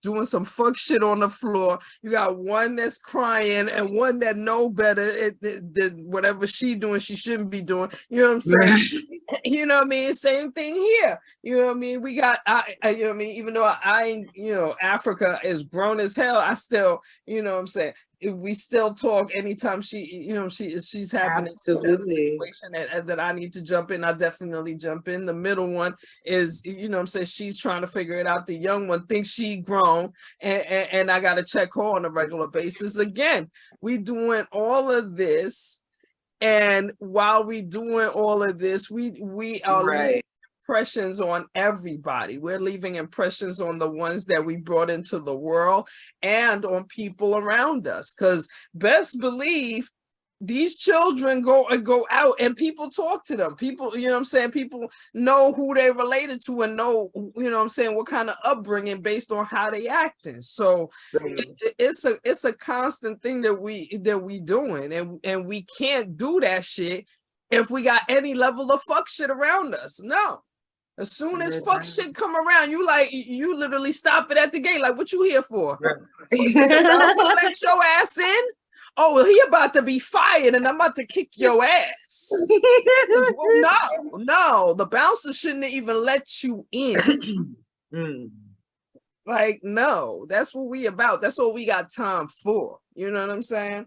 doing some fuck shit on the floor. You got one that's crying and one that know better than whatever she doing, she shouldn't be doing. You know what I'm saying? You know what I mean? Same thing here. You know what I mean? We got, you know what I mean? Even though you know, Africa is grown as hell, I still, you know what I'm saying? We still talk anytime she, you know, she's having a situation that I need to jump in. I definitely jump in. The middle one is, you know what I'm saying, she's trying to figure it out. The young one thinks she grown, and I got to check her on a regular basis. Again, we doing all of this, and while we doing all of this, we are leaving impressions on everybody. We're leaving impressions on the ones that we brought into the world and on people around us, because best believe these children go out and people talk to them. People, you know what I'm saying, people know who they related to and know, you know what I'm saying, what kind of upbringing based on how they acting. So it's a constant thing that we doing, and we can't do that shit if we got any level of fuck shit around us. No. As soon as fuck shit come around, you literally stop it at the gate. Like, what you here for? Let your ass in? Oh, well, he about to be fired and I'm about to kick your ass. No, the bouncer shouldn't even let you in. Like, no, that's what we about. That's what we got time for. You know what I'm saying?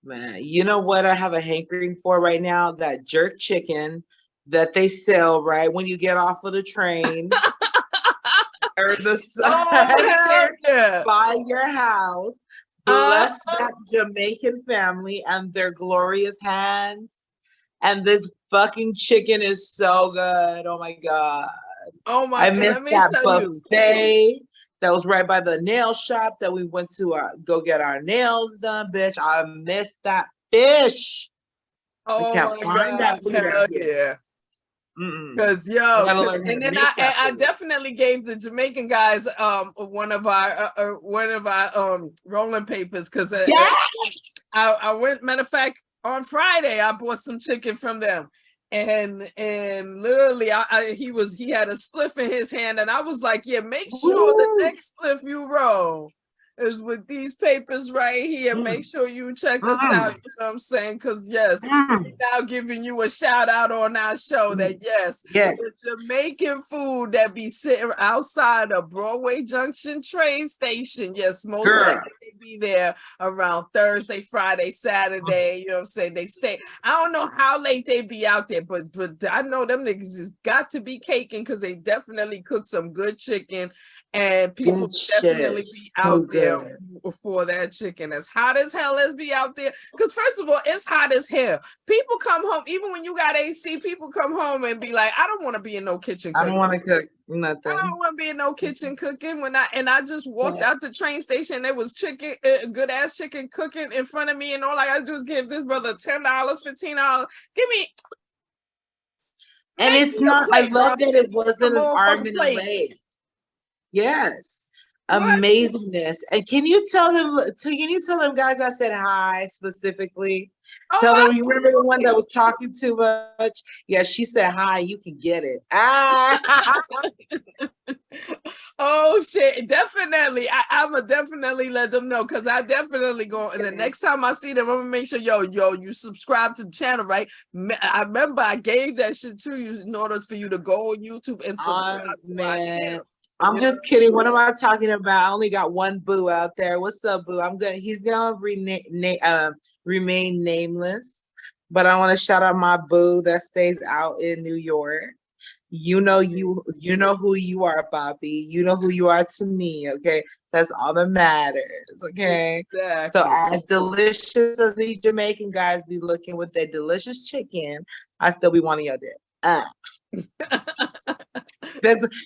Man, you know what I have a hankering for right now? That jerk chicken that they sell right when you get off of the train or the side by your house. Bless that Jamaican family and their glorious hands. And this fucking chicken is so good. Oh my God. Oh my God. I missed that buffet that was right by the nail shop that we went to go get our nails done, bitch. I missed that fish. Oh, I can't find that food out here. Because and then I definitely gave the Jamaican guys one of our rolling papers, because I went, matter of fact, on Friday I bought some chicken from them, and literally he had a spliff in his hand, and I was like, yeah, make sure the next spliff you roll is with these papers right here. Make sure you check us out. You know what I'm saying? Because yes, we're now giving you a shout out on our show that the Jamaican food that be sitting outside of Broadway Junction train station. Yes, most likely they be there around Thursday, Friday, Saturday. You know what I'm saying? They stay. I don't know how late they be out there, but I know them niggas has got to be caking, because they definitely cook some good chicken, and people definitely be out there there for that chicken. As hot as hell as be out there. Because first of all, it's hot as hell. People come home, even when you got AC, people come home and be like, I don't want to be in no kitchen cooking. I don't want to cook nothing. I don't want to be in no kitchen cooking. I just walked out the train station, there was chicken, good ass chicken cooking in front of me, and all I gotta do is give this brother $10, $15. Give me. And it's not, I love that it wasn't an arm and a leg. Yes. Amazingness. And can you tell them guys I said hi specifically? Tell them, you remember the one that was talking too much? Yeah, she said hi, you can get it. Oh shit, definitely. I'ma definitely let them know, because I definitely go, and the next time I see them, I'm gonna make sure, yo, you subscribe to the channel, right? I remember I gave that shit to you in order for you to go on YouTube and subscribe to my channel. I'm just kidding. What am I talking about? I only got one boo out there. What's up, boo? He's gonna remain nameless, but I want to shout out my boo that stays out in New York. You know who you are, Bobby. You know who you are to me, okay? That's all that matters, okay? Exactly. So as delicious as these Jamaican guys be looking with their delicious chicken, I still be wanting your dick.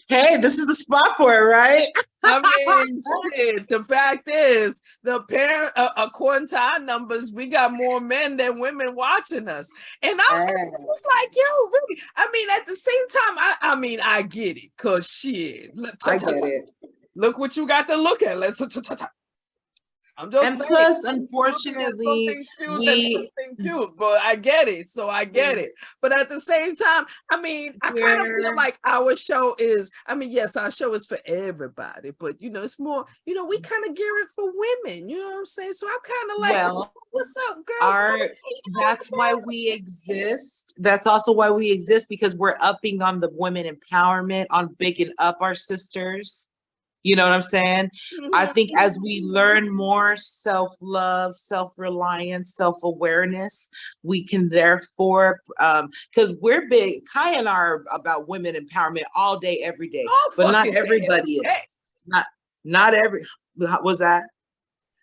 Hey, this is the spot for it, right? I mean, shit. The fact is, according to our numbers, we got more men than women watching us, and I was like, yo, really? I mean, at the same time, I get it, cause shit. I get it. Look what you got to look at. I'm just saying. Plus, unfortunately, cute, but I get it. So I get it. But at the same time, I mean, I kind of feel like our show is, yes, our show is for everybody, but it's more, we kind of gear it for women, you know what I'm saying? So I'm kind of like, well, what's up, girls? That's why we exist. That's also why we exist, because we're upping on the women empowerment, on bigging up our sisters. You know what I'm saying? I think as we learn more self-love, self-reliance, self-awareness, we can therefore, because we're big, Kai and I are about women empowerment all day, every day, but not everybody is. Not every, was that?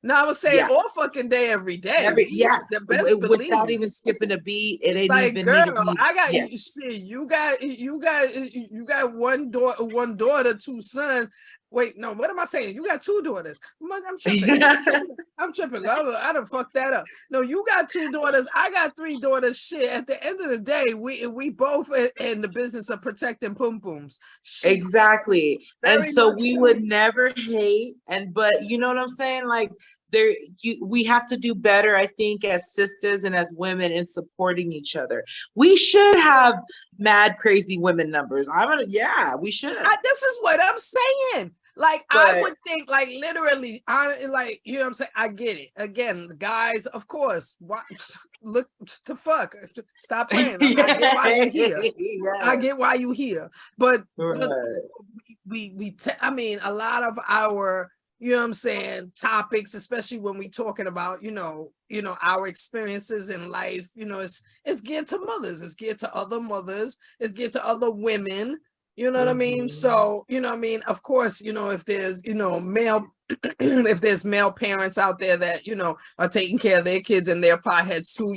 No, I was saying all fucking day, every day. The best without even skipping a beat. It ain't like, even girl, I got shit. You got one daughter, two sons. Wait, no, what am I saying? You got two daughters. I'm tripping. I'm tripping. I done fucked that up. No, you got two daughters. I got three daughters. Shit. At the end of the day, we both in the business of protecting pum pums. Exactly. And so we would never hate. But you know what I'm saying? Like, we have to do better, I think, as sisters and as women in supporting each other. We should have mad crazy women numbers. We should. This is what I'm saying. Like, I would think, like, literally, like, you know what I'm saying? I get it. Again, guys, of course, look to fuck. Stop playing. I get why you're here. I get why you're here. But a lot of our, you know what I'm saying, topics, especially when we talking about, our experiences in life, it's geared to mothers, it's geared to other mothers, it's geared to other women, you know what I mean? So, of course, if there's, male if there's male parents out there that are taking care of their kids and their potheads too,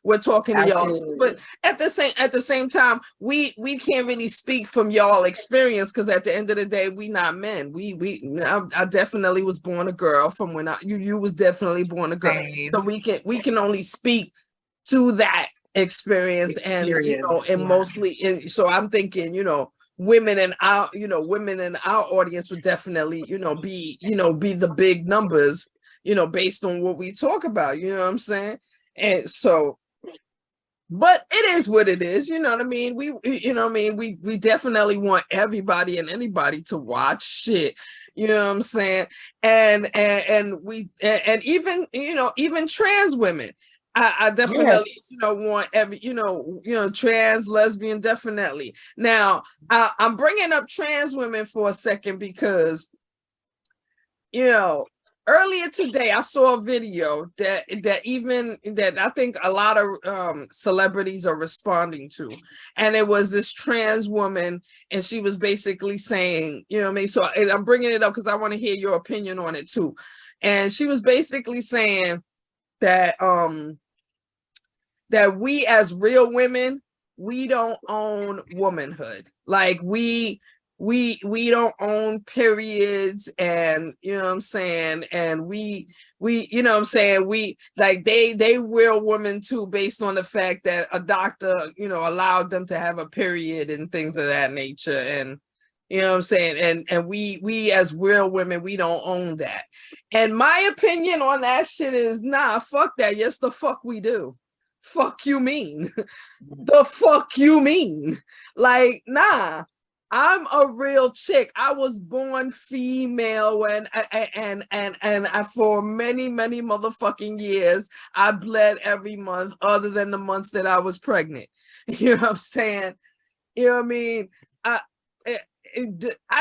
we're talking to y'all. But at the same time, we can't really speak from y'all experience, because at the end of the day, we not men. I definitely was born a girl from when you was definitely born a girl. So we can only speak to that experience. And mostly, so I'm thinking, women in our audience would definitely, be the big numbers, based on what we talk about, you know what I'm saying? And so, but it is what it is, you know what I mean? We definitely want everybody and anybody to watch shit, you know what I'm saying? And even trans women. I definitely, want every, trans, lesbian, definitely. Now, I'm bringing up trans women for a second because, earlier today, I saw a video that I think a lot of celebrities are responding to, and it was this trans woman, and she was basically saying, you know what I mean? So I'm bringing it up because I want to hear your opinion on it too. And she was basically saying that that we as real women, we don't own womanhood. Like we don't own periods, and you know what I'm saying, and we you know what I'm saying, we like they real women too, based on the fact that a doctor, you know, allowed them to have a period and things of that nature. And you know what I'm saying, and we as real women, we don't own that. And my opinion on that shit is, nah, fuck that. Yes, the fuck we do. Fuck you mean? The fuck you mean? Like, nah. I'm a real chick. I was born female when I for many motherfucking years I bled every month, other than the months that I was pregnant. You know what I'm saying? You know what I mean? I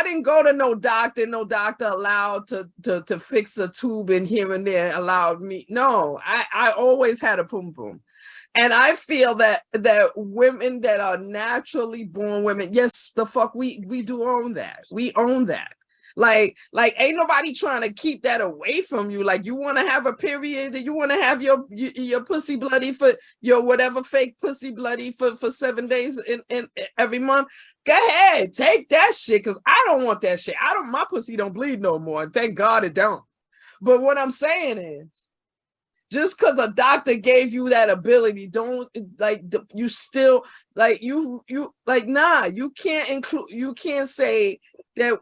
didn't go to no doctor. No doctor allowed to fix a tube in here and there allowed me. No, I always had a pum pum. And I feel that women that are naturally born women, yes, the fuck, we do own that. We own that. Like ain't nobody trying to keep that away from you. Like, you want to have a period, you want to have your pussy bloody for your whatever fake pussy bloody for 7 days in every month. Go ahead, take that shit, because I don't want that shit. My pussy don't bleed no more. And thank God it don't. But what I'm saying is, just because a doctor gave you that ability, don't like you still like you like, nah, you can't include, you can't say that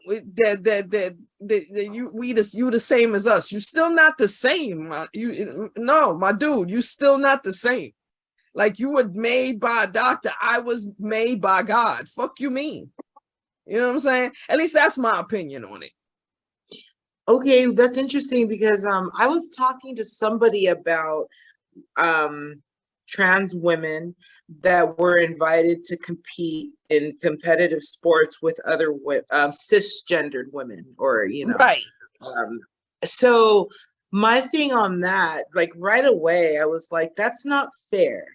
you the same as us. You still not the same. No, my dude, you still not the same. Like, you were made by a doctor. I was made by God. Fuck you mean? You know what I'm saying? At least that's my opinion on it. Okay, that's interesting, because I was talking to somebody about trans women that were invited to compete in competitive sports with other cisgendered women, or you know, right. So my thing on that, like right away, I was like, that's not fair.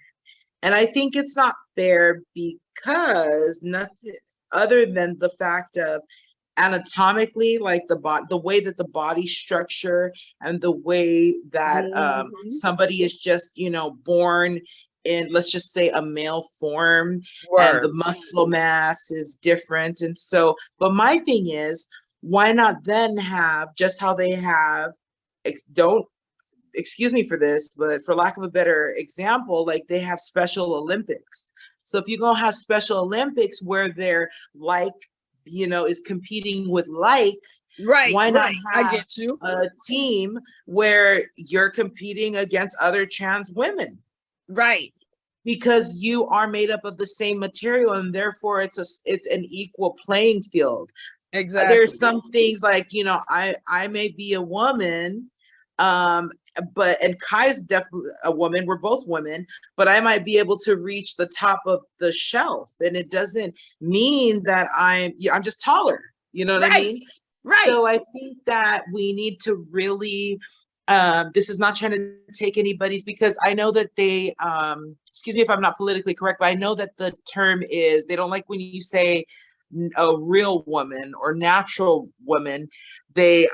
And I think it's not fair because nothing other than the fact of anatomically, like the way that the body structure and the way that somebody is just, you know, born in, let's just say, a male form. Word. And the muscle mass is different. And so, but my thing is, why not then have just how they have, don't excuse me for this, but for lack of a better example, like they have Special Olympics. So if you're gonna have Special Olympics where they're like, you know, is competing with like, right, why not have I get you. A team where you're competing against other trans women? Right. Because you are made up of the same material, and therefore it's an equal playing field. Exactly. There's some things like, you know, I may be a woman, and Kai's definitely a woman, we're both women, but I might be able to reach the top of the shelf, and it doesn't mean that I'm just taller, you know what I mean? Right. So I think that we need to really, this is not trying to take anybody's, because I know that they, excuse me if I'm not politically correct, but I know that the term is, they don't like when you say a real woman or natural woman, they,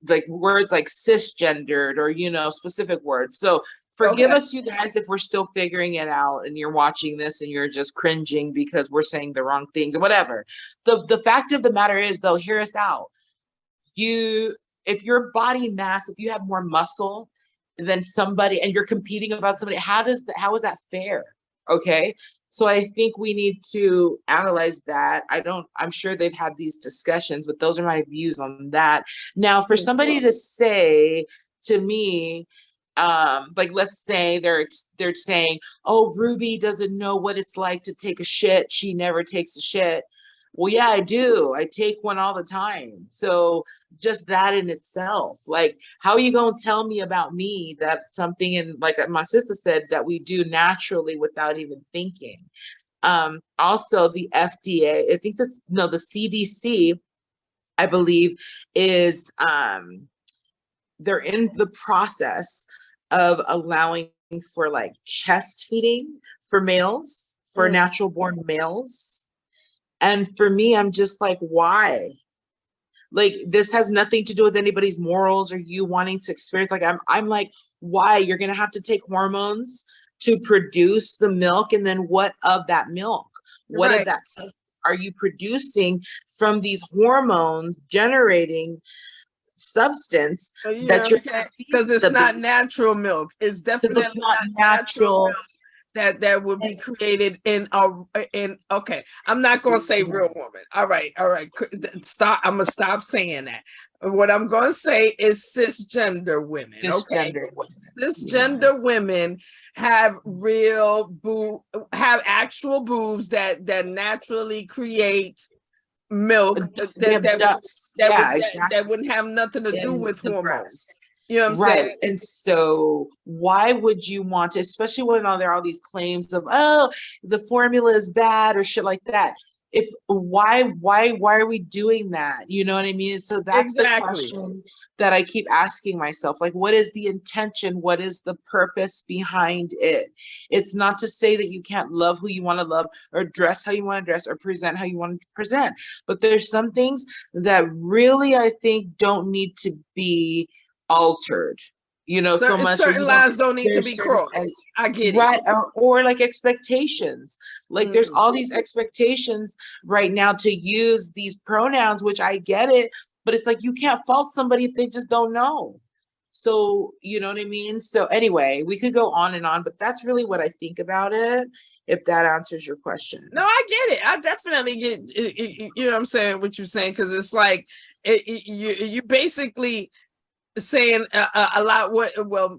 like words like cisgendered, or, you know, specific words. So forgive us, you guys, if we're still figuring it out and you're watching this and you're just cringing because we're saying the wrong things or whatever. The fact of the matter is, though, hear us out. If your body mass, if you have more muscle than somebody and you're competing about somebody, how is that fair? Okay. So I think we need to analyze that. I'm sure they've had these discussions, but those are my views on that. Now, for somebody to say to me, like, let's say they're saying, oh, Ruby doesn't know what it's like to take a shit. She never takes a shit. Well, yeah, I do. I take one all the time. So just that in itself, like, how are you going to tell me about me that's something, in, like my sister said, that we do naturally without even thinking? Also, the FDA, I think the CDC, I believe, is they're in the process of allowing for like chest feeding for males, for natural born males. And for me, I'm just like, why? Like, this has nothing to do with anybody's morals or you wanting to experience. Like, I'm like, why? You're gonna have to take hormones to produce the milk, and then what of that milk? What of that stuff are you producing from these hormones generating substance that you're, because it's not natural milk. It's definitely not natural milk that would be created in okay, I'm not gonna say real woman. All right, stop. I'm gonna stop saying that. What I'm gonna say is cisgender women. Cisgender women have have actual boobs that naturally create milk that wouldn't have nothing to do with hormones. You know what I'm saying? And so why would you want to, especially when there are all these claims of, oh, the formula is bad or shit like that. If why are we doing that? You know what I mean? So that's the question that I keep asking myself. Like, what is the intention? What is the purpose behind it? It's not to say that you can't love who you want to love or dress how you want to dress or present how you want to present. But there's some things that really, I think, don't need to be altered, you know, so much. Certain lines don't need to be crossed. I get it. Right. Or like expectations. Like there's all these expectations right now to use these pronouns, which I get it, but it's like you can't fault somebody if they just don't know. So, you know what I mean? So anyway, we could go on and on, but that's really what I think about it, if that answers your question. No, I get it. I definitely get it, you know what I'm saying, what you're saying, because it's like you basically saying a lot.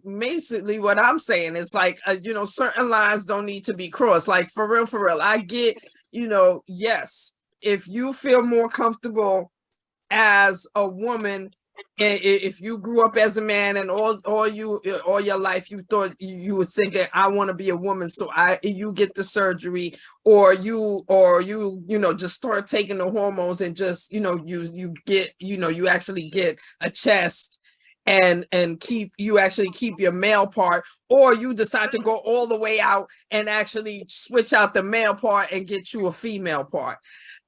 Basically what I'm saying is like, you know, certain lines don't need to be crossed. Like for real, I get, you know, yes, if you feel more comfortable as a woman, if you grew up as a man and all your life you thought you were thinking, I want to be a woman, so you get the surgery, or you know, just start taking the hormones and just, you know, you get, you know, you actually get a chest and keep your male part, or you decide to go all the way out and actually switch out the male part and get you a female part.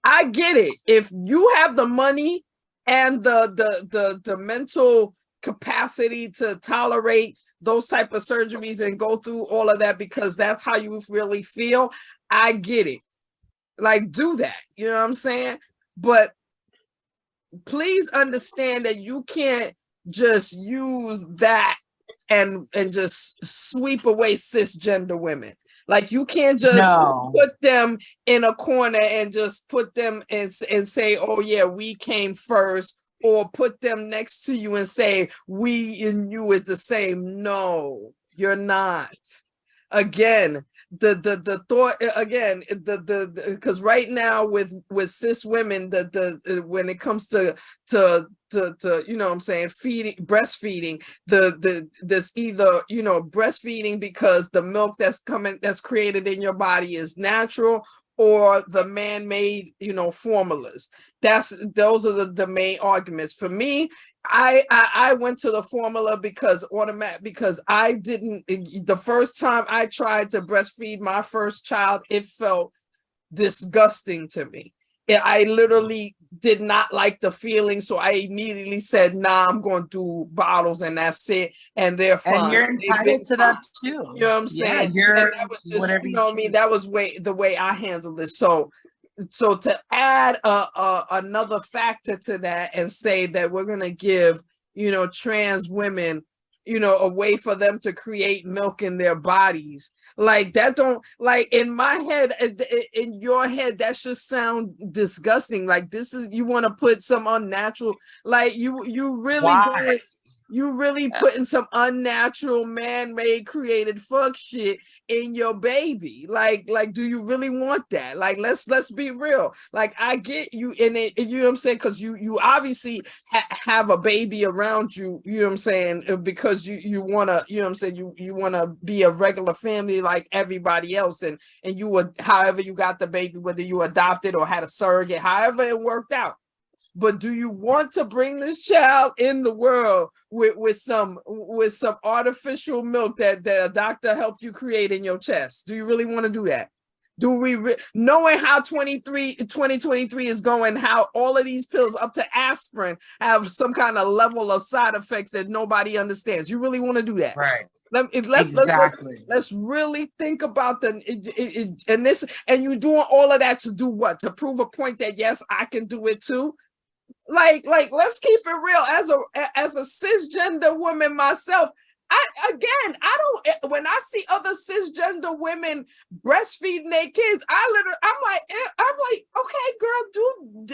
I get it. If you have the money and the mental capacity to tolerate those type of surgeries and go through all of that because that's how you really feel, I get it. Like, do that. You know what I'm saying? But please understand that you can't just use that and just sweep away cisgender women. Like, you can't just put them in a corner and just put them and say, oh yeah, we came first, or put them next to you and say we and you is the same. No, you're not. Again, the thought again, because right now with cis women, when it comes to you know what I'm saying, breastfeeding, there's either, you know, breastfeeding because the milk that's created in your body is natural, or the man-made, you know, formulas. Those are the main arguments. For me, I went to the formula because I didn't, the first time I tried to breastfeed my first child, it felt disgusting to me. I literally did not like the feeling, so I immediately said, nah, I'm going to do bottles and that's it, and they're fine. And you're entitled to that too. You know what I'm saying? Yeah, that was just, you know what I mean? That was the way I handled it. So to add another factor to that and say that we're going to give, you know, trans women, you know, a way for them to create milk in their bodies, like that don't, like, in my head, in your head, that should sound disgusting. Like, this is, you want to put some unnatural, like you really putting some unnatural man-made created fuck shit in your baby. Like, do you really want that? Like, let's be real. Like, I get you in it, you know what I'm saying? Because you obviously have a baby around you, you know what I'm saying? Because you want to, you know what I'm saying? You want to be a regular family like everybody else. And you would, however you got the baby, whether you adopted or had a surrogate, however it worked out. But do you want to bring this child in the world with some artificial milk that a doctor helped you create in your chest? Do you really want to do that? Do we knowing how 2023 is going, how all of these pills up to aspirin have some kind of level of side effects that nobody understands? You really want to do that? Right. Let's really think about and you're doing all of that to do what? To prove a point that yes, I can do it too. Like let's keep it real. As a cisgender woman myself, when I see other cisgender women breastfeeding their kids, I'm like, okay, girl,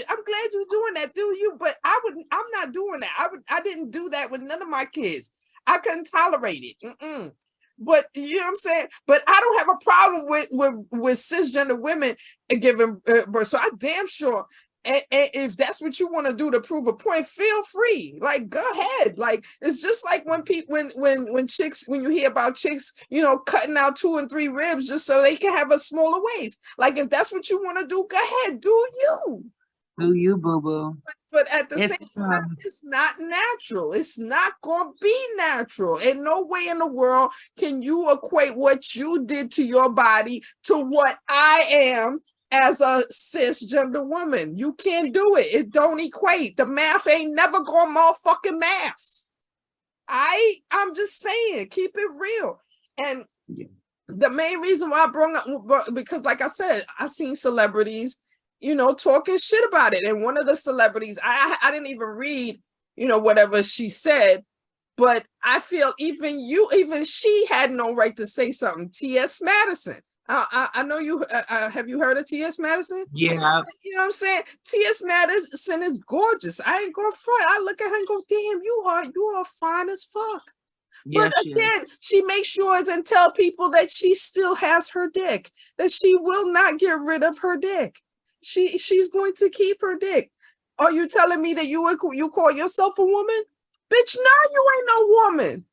I'm glad you're doing that, do you? But I'm not doing that. I didn't do that with none of my kids. I couldn't tolerate it. But you know what I'm saying? But I don't have a problem with cisgender women giving birth. So I damn sure. And if that's what you want to do to prove a point, feel free. Like, go ahead. Like, it's just like when you hear about chicks, you know, cutting out 2 and 3 ribs just so they can have a smaller waist. Like, if that's what you want to do, go ahead, do you. Do you, boo-boo. But at the same time, it's not natural. It's not going to be natural. In no way in the world can you equate what you did to your body to what I am as a cisgender woman. You can't do it. It don't equate. The math ain't never going motherfucking math. I'm just saying, keep it real. And the main reason why I brought up, because like I said, I seen celebrities, you know, talking shit about it. And one of the celebrities, I didn't even read, you know, whatever she said, but I feel even she had no right to say something. T.S. Madison. I know you have you heard of T.S. Madison? Yeah. You know what I'm saying? T.S. Madison is gorgeous. I ain't going front. I look at her and go, damn, you are fine as fuck. Yeah, but again, she makes sure and tell people that she still has her dick, that she will not get rid of her dick. She's going to keep her dick. Are you telling me that you call yourself a woman? Bitch, no, you ain't no woman.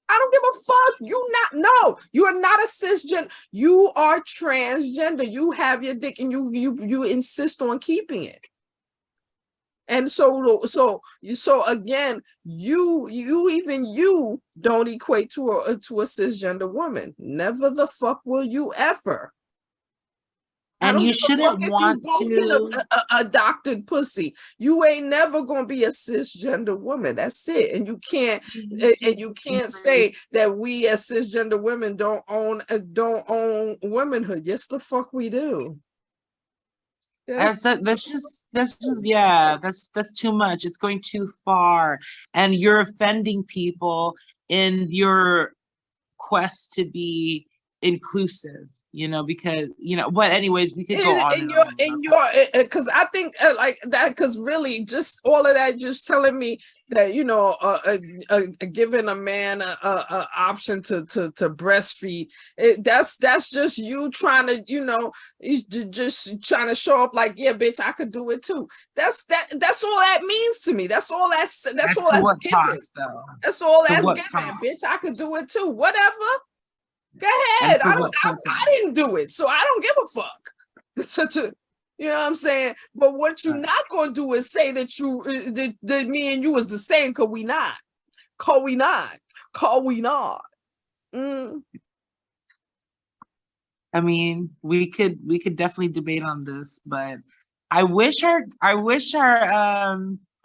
I don't give a fuck. You are not a cisgender. You are transgender. You have your dick and you insist on keeping it. And so again, you don't equate to a cisgender woman. Never the fuck will you ever. And you shouldn't want to a doctored pussy. You ain't never gonna be a cisgender woman. That's it. And you can't say that we as cisgender women don't own womanhood. Yes, the fuck we do. That's too much. It's going too far, and you're offending people in your quest to be inclusive. You know, because but anyways, we could go on. Because I think like that. Because really, just all of that, just telling me that giving a man a option to breastfeed. That's just you trying to just trying to show up like, yeah, bitch, I could do it too. That's all that means to me. That's all that's giving. That's all that's giving, bitch. I could do it too. Whatever. Go ahead. I didn't do it, so I don't give a fuck. You know what I'm saying? But what you're not going to do is say that that me and you is the same, because we not. I mean, we could definitely debate on this, but I wish our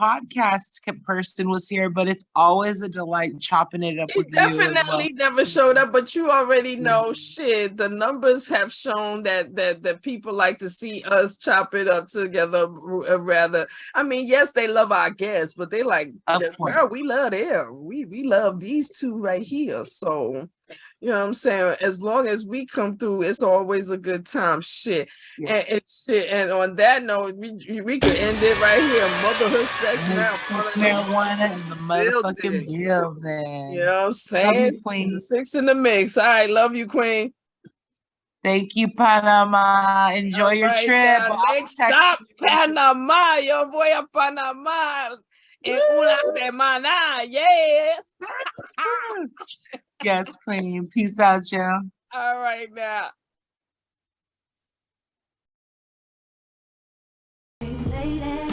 podcast person was here, but it's always a delight chopping it up with you. Definitely never showed up, but you already know shit. The numbers have shown that people like to see us chop it up together. Rather, I mean, yes, they love our guests, but they like, girl, we love them. We love these two right here. So, you know what I'm saying? As long as we come through, it's always a good time. Shit. Yeah. And on that note, we could end it right here. Motherhood, sex, marijuana in the motherfucking building. You know what I'm saying? Queen. 6 in the mix. All right, love you, Queen. Thank you, Panama. Enjoy your trip. Next stop, Panama. Yo voy a Panama en una semana. Yeah. Yes, Queen. Peace out, y'all. All right, now. Lady.